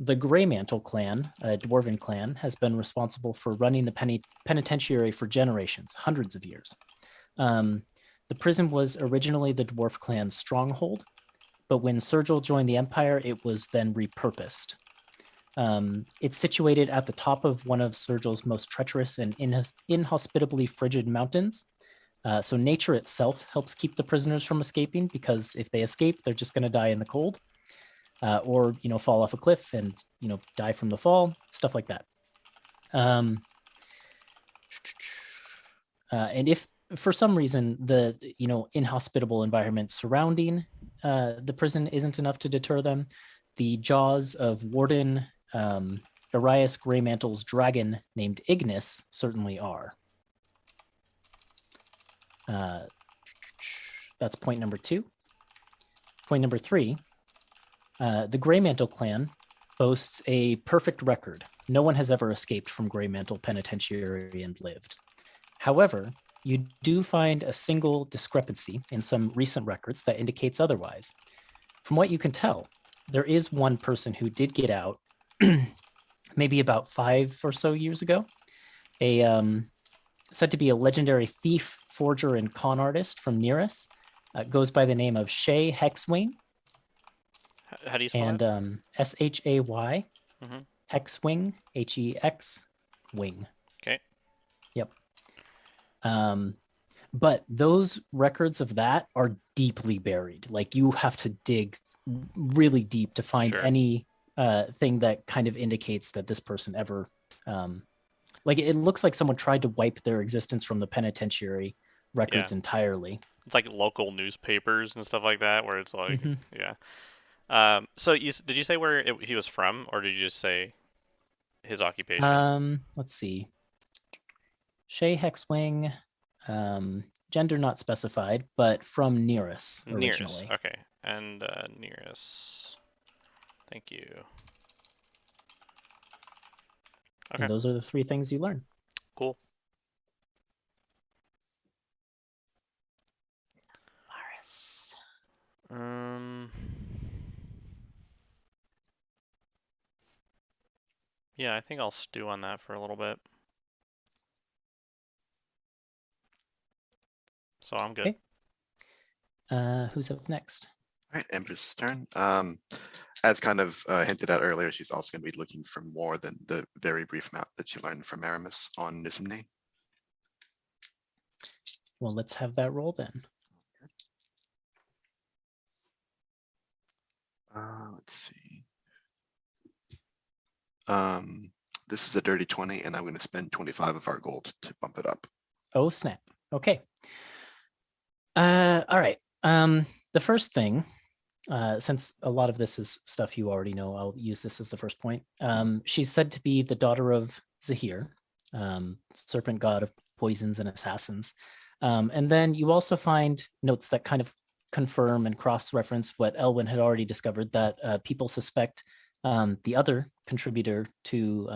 The Greymantle clan, a dwarven clan, has been responsible for running the penitentiary for generations, hundreds of years. The prison was originally the dwarf clan's stronghold, but when Sergil joined the Empire, it was then repurposed. It's situated at the top of one of Sergil's most treacherous and inhospitably frigid mountains. So nature itself helps keep the prisoners from escaping, because if they escape, they're just going to die in the cold. Or fall off a cliff and die from the fall, stuff like that. And if for some reason the inhospitable environment surrounding the prison isn't enough to deter them, the jaws of Warden Arias Greymantle's dragon named Ignis certainly are. That's point number 2. Point number 3. The Greymantle clan boasts a perfect record. No one has ever escaped from Greymantle Penitentiary and lived. However, you do find a single discrepancy in some recent records that indicates otherwise. From what you can tell, there is one person who did get out maybe about 5 or so years ago. Said to be a legendary thief, forger, and con artist from Nearest. Goes by the name of Shay Hexwing.
How do you spell
And
it?
Shay
Mhm.
Hexwing, Hex wing.
Okay.
Yep. But those records of that are deeply buried. Like, you have to dig really deep to find
Sure.
any thing that kind of indicates that this person ever like, it looks like someone tried to wipe their existence from the penitentiary records entirely.
It's like local newspapers and stuff like that, where it's like,
Mhm.
yeah. So did you say where he was from, or did you just say his occupation?
Let's see. Shay Hexwing, gender not specified, but from Nearest originally.
Nearest. Okay. And Nearest. Thank you. Okay.
And those are the 3 things you learn.
Cool.
Morris.
Yeah, I think I'll stew on that for a little bit. So I'm good.
Okay. Who's up next?
All right, Embers' turn. As kind of hinted at earlier, she's also going to be looking for more than the very brief map that she learned from Aramis on Nizamne.
Well, let's have that roll then.
Let's see. This is a dirty 20, and I'm going to spend 25 of our gold to bump it up.
Oh, snap. Okay. All right. The first thing, since a lot of this is stuff you already know, I'll use this as the first point. She's said to be the daughter of Zahir, serpent god of poisons and assassins. And then you also find notes that kind of confirm and cross-reference what Elwyn had already discovered, that people suspect the other contributor to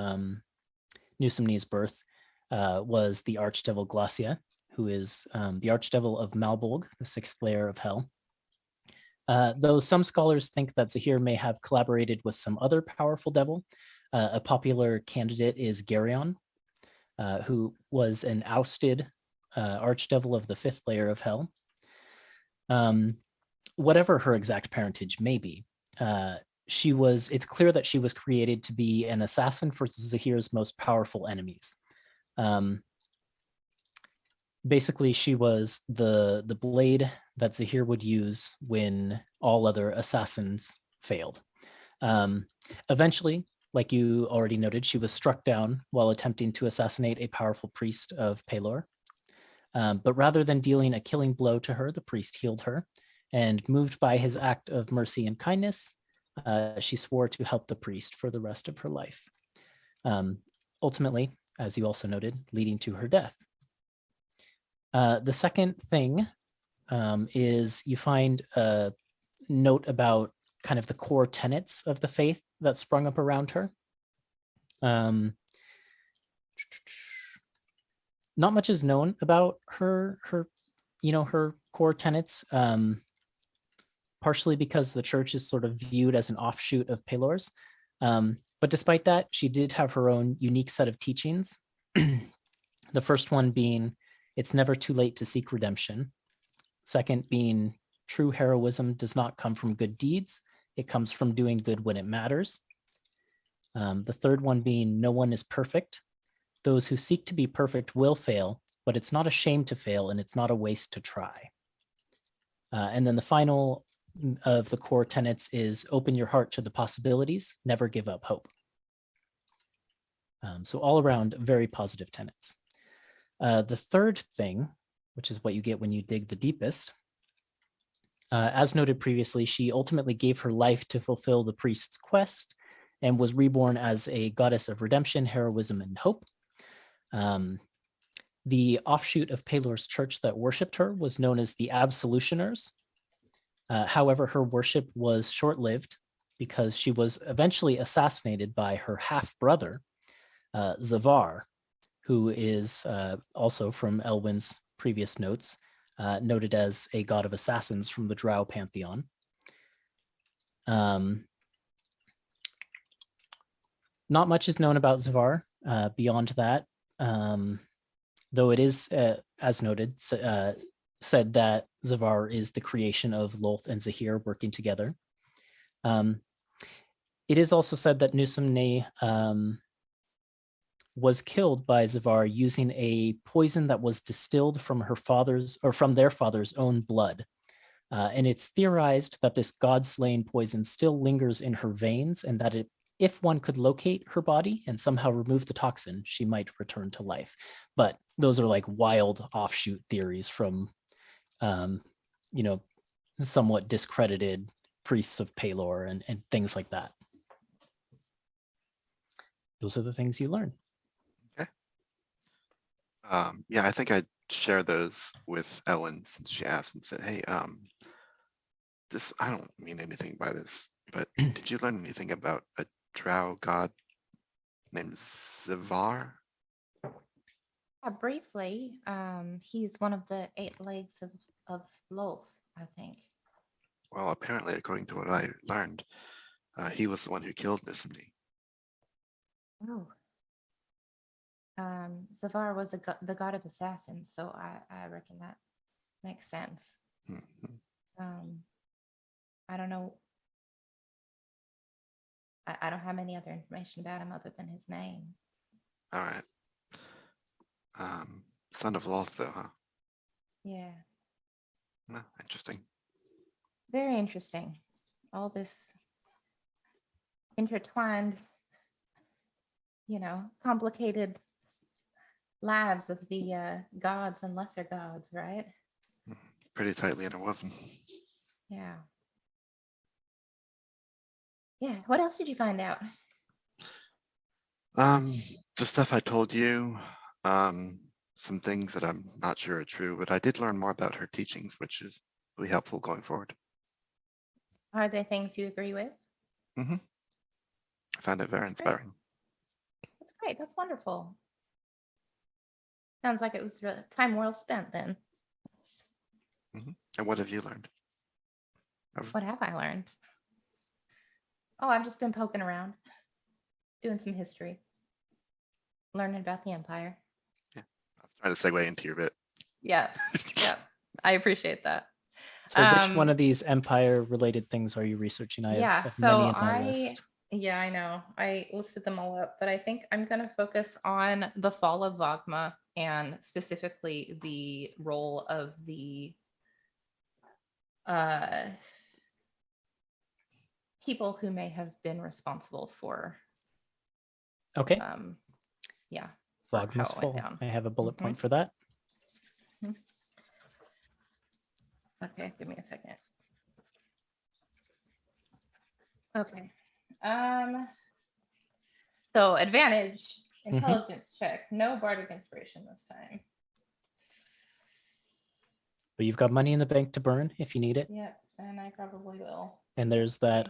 Newsomne's birth was the archdevil Glacia, who is the archdevil of Malbolg, the sixth layer of hell. Though some scholars think that Zahir may have collaborated with some other powerful devil, a popular candidate is Geryon, who was an ousted archdevil of the fifth layer of hell. Whatever her exact parentage may be, it's clear that she was created to be an assassin for Zahir's most powerful enemies. Basically, she was the blade that Zahir would use when all other assassins failed. Eventually, like you already noted, she was struck down while attempting to assassinate a powerful priest of Pelor. But rather than dealing a killing blow to her, the priest healed her, and moved by his act of mercy and kindness, she swore to help the priest for the rest of her life. Ultimately, as you also noted, leading to her death. The second thing is you find a note about kind of the core tenets of the faith that sprung up around her. Not much is known about her core tenets, partially because the church is sort of viewed as an offshoot of Pelor's. But despite that, she did have her own unique set of teachings. The first one being, it's never too late to seek redemption. Second being, true heroism does not come from good deeds. It comes from doing good when it matters. The third one being, no one is perfect. Those who seek to be perfect will fail, but it's not a shame to fail and it's not a waste to try. And then the final of the core tenets is open your heart to the possibilities, never give up hope. So all around, very positive tenets. The third thing, which is what you get when you dig the deepest, as noted previously, she ultimately gave her life to fulfill the priest's quest and was reborn as a goddess of redemption, heroism, and hope. The offshoot of Pelor's church that worshipped her was known as the Absolutioners. However, her worship was short-lived because she was eventually assassinated by her half-brother, Zavar, who is also from Elwyn's previous notes, noted as a god of assassins from the Drow pantheon. Not much is known about Zavar beyond that, though it is, as noted, said that Zavar is the creation of Lolth and Zahir working together. It is also said that Nusumne was killed by Zavar using a poison that was distilled from their father's own blood. And it's theorized that this god-slain poison still lingers in her veins, and that if one could locate her body and somehow remove the toxin, she might return to life. But those are like wild offshoot theories from, somewhat discredited priests of Pelor and things like that. Those are the things you learn.
Yeah, I think I'd share those with Ellen since she asked and said, hey, I don't mean anything by this, but did you learn anything about a drow god named Zavar?
Briefly, he's one of the 8 legs of Lolth, I think.
Well, apparently, according to what I learned, he was the one who killed Nissumne.
Oh. Zavar was the god of assassins, so I reckon that makes sense.
Mhm.
I don't know. I don't have any other information about him other than his name.
All right. Son of Loth, though, huh?
Yeah,
No, interesting.
very interesting. All this intertwined, complicated lives of the gods and lesser gods, right?
Pretty tightly interwoven.
Yeah. Yeah. What else did you find out?
The stuff I told you, some things that I'm not sure are true, but I did learn more about her teachings, which is really helpful going forward.
Are there things you agree with?
I found it very
That's great.
inspiring.
That's great. That's wonderful. Sounds like it was time well spent then.
And what have you learned?
What have I learned? Oh, I've just been poking around, doing some history, learning about the Empire.
I was trying to segue into your bit.
Yeah. Yeah. I appreciate that.
So which one of these Empire related things are you researching? I
Yeah,
have
so
many on my list.
yeah, I know. I listed them all up, but I think I'm going to focus on the fall of Vogma and specifically the role of the people who may have been responsible for,
Okay,
yeah, for how
Vogma's
it went
full.
down.
I have a bullet point for that.
Okay, give me a second. Okay. So advantage, intelligence check, no bardic inspiration this time.
But you've got money in the bank to burn if you need it.
Yeah, and I probably will.
And there's that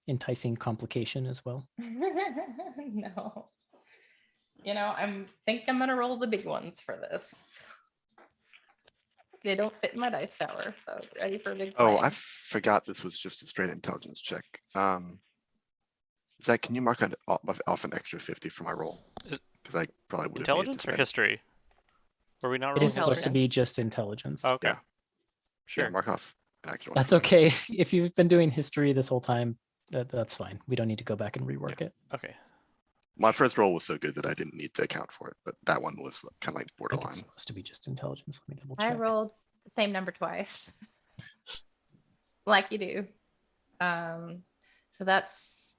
enticing complication as well.
No. I think I'm gonna roll the big ones for this. They don't fit in my dice tower, so ready for a big
Oh,
plan.
I forgot this was just a straight intelligence check. Zach, can you mark off an extra 50 for my roll? Because I probably would have needed
Intelligence
to
or
spend.
history? Were we not
It
rolling
is supposed to be
Intelligence.
just intelligence.
Okay.
Yeah.
Sure.
Yeah, mark off an extra one.
That's
for me.
okay. If you've been doing history this whole time, that's fine. We don't need to go back and rework it.
Okay.
My first roll was so good that I didn't need to account for it, but that one was kind of like
I think
borderline.
it's supposed to be just intelligence. Let me double
I
check.
rolled the same number twice. Like you do. So that's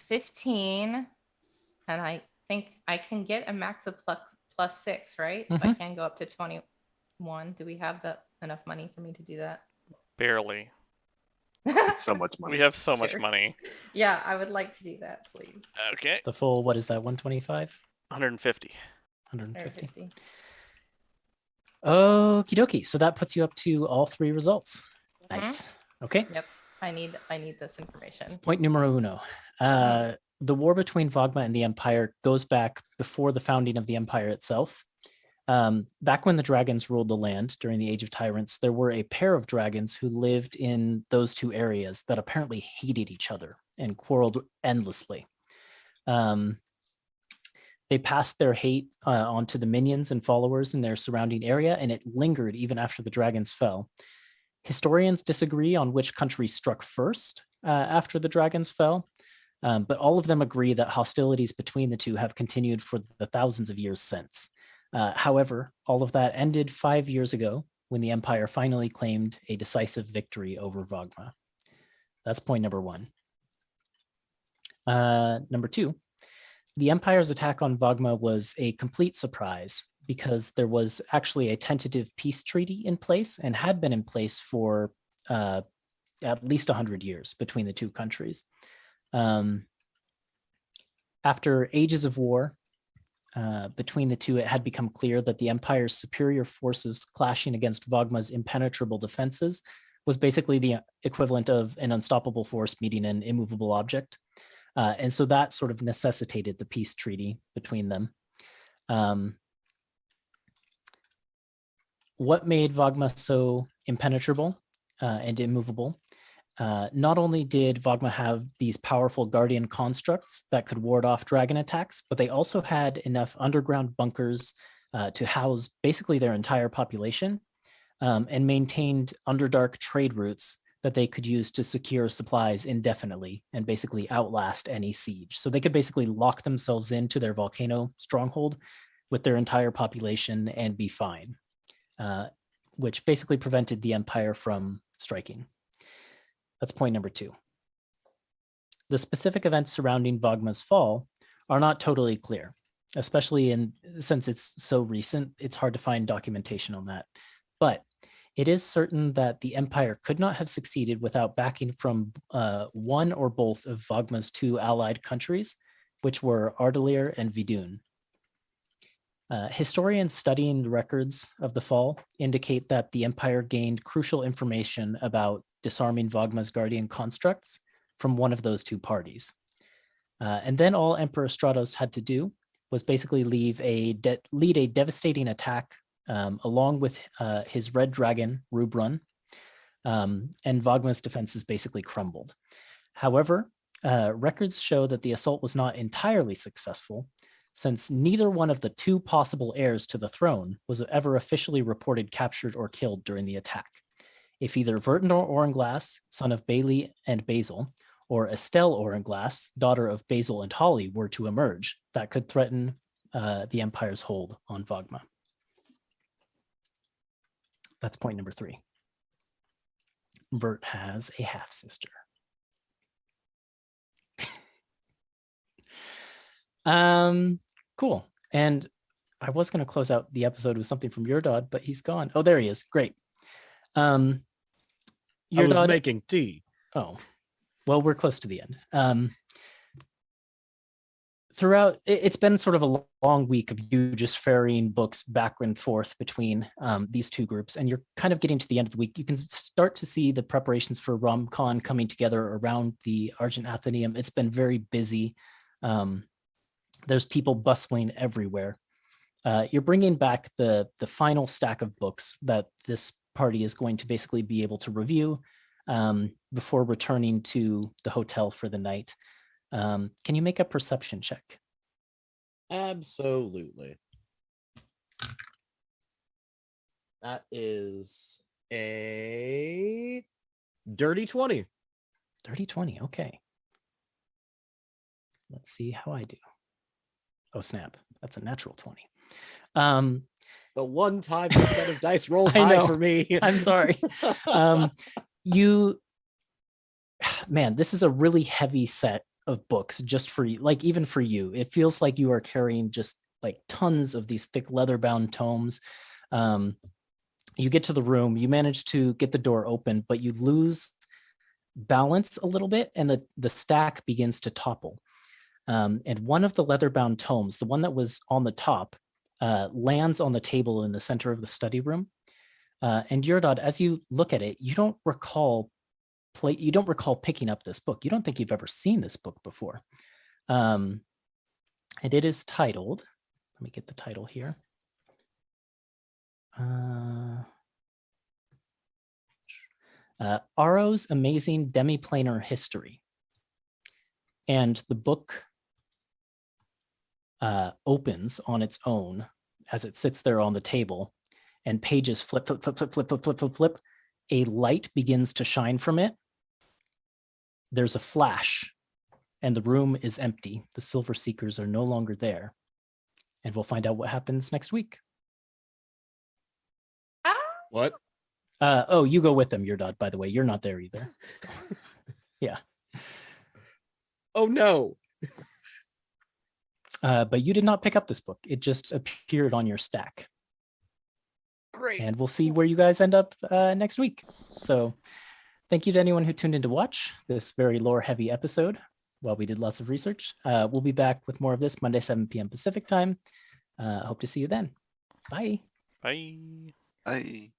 15. And I think I can get a max of plus 6, right? So I can go up to 21. Do we have enough money for me to do that?
Barely.
So much money.
We have so much
Sure.
money.
Yeah, I would like to do that, please.
Okay.
The full, what is that, 125?
150.
150.
150.
Okie dokie. So that puts you up to all 3 results. Nice. Okay.
Yep. I need this information.
Point numero uno. The war between Vogma and the Empire goes back before the founding of the Empire itself. Back when the dragons ruled the land during the Age of Tyrants, there were a pair of dragons who lived in those 2 areas that apparently hated each other and quarreled endlessly. They passed their hate onto the minions and followers in their surrounding area, and it lingered even after the dragons fell. Historians disagree on which country struck first after the dragons fell, but all of them agree that hostilities between the 2 have continued for the thousands of years since. However, all of that ended 5 years ago when the Empire finally claimed a decisive victory over Vogma. That's point number 1. Number 2, the Empire's attack on Vogma was a complete surprise because there was actually a tentative peace treaty in place and had been in place for at least 100 years between the 2 countries. After ages of war between the 2, it had become clear that the Empire's superior forces clashing against Vogma's impenetrable defenses was basically the equivalent of an unstoppable force meeting an immovable object. And so that sort of necessitated the peace treaty between them. What made Vogma so impenetrable and immovable? Not only did Vogma have these powerful guardian constructs that could ward off dragon attacks, but they also had enough underground bunkers to house basically their entire population and maintained underdark trade routes that they could use to secure supplies indefinitely and basically outlast any siege. So they could basically lock themselves into their volcano stronghold with their entire population and be fine, which basically prevented the Empire from striking. That's point number 2. the specific events surrounding Vogma's fall are not totally clear, especially since it's so recent, it's hard to find documentation on that. But it is certain that the empire could not have succeeded without backing from one or both of Vogma's two allied countries, which were Ardelir and Vidun. Historians studying the records of the fall indicate that the empire gained crucial information about disarming Vogma's guardian constructs from one of those two parties. And then all Emperor Stratos had to do was basically lead a devastating attack along with his red dragon, Rubrun, and Vogma's defenses basically crumbled. However, records show that the assault was not entirely successful, since neither one of the two possible heirs to the throne was ever officially reported captured or killed during the attack. If either Vertendor Oranglass, son of Bailey and Basil, or Estelle Oranglass, daughter of Basil and Holly, were to emerge, that could threaten the Empire's hold on Vogma. That's point number 3. Vert has a half-sister. Cool. And I was going to close out the episode with something from Yurdod, but he's gone. Oh, there he is. Great.
I was making tea.
Oh, well, we're close to the end. Throughout, it's been sort of a long week of you just ferrying books back and forth between these two groups, and you're kind of getting to the end of the week. You can start to see the preparations for Rom Con coming together around the Argent Athenaeum. It's been very busy. There's people bustling everywhere. You're bringing back the final stack of books that this party is going to basically be able to review before returning to the hotel for the night. Can you make a perception check?
Absolutely. That is a dirty 20.
Dirty 20, okay. Let's see how I do. Oh, snap. That's a natural 20.
The one time the set of dice rolls
I
high
know.
for me.
I'm sorry. Man, this is a really heavy set of books just for you, like even for you. It feels like you are carrying just like tons of these thick leather-bound tomes. You get to the room, you manage to get the door open, but you lose balance a little bit and the stack begins to topple. And one of the leather-bound tomes, the one that was on the top, lands on the table in the center of the study room. And Yurdod, as you look at it, you don't recall picking up this book. You don't think you've ever seen this book before. And it is titled, let me get the title here. Aro's Amazing Demiplanar History. And the book opens on its own as it sits there on the table, and pages flip, flip, flip, flip, flip, flip, flip, flip, flip. A light begins to shine from it. There's a flash, and the room is empty. The Silver Seekers are no longer there. And we'll find out what happens next week.
What?
Oh, you go with them, Yurdod, by the way. You're not there either. So, yeah.
Oh, no.
But you did not pick up this book. It just appeared on your stack.
Great.
And we'll see where you guys end up next week. So thank you to anyone who tuned in to watch this very lore-heavy episode while we did lots of research. We'll be back with more of this Monday, 7 p.m. Pacific time. Hope to see you then. Bye.
Bye.
Bye.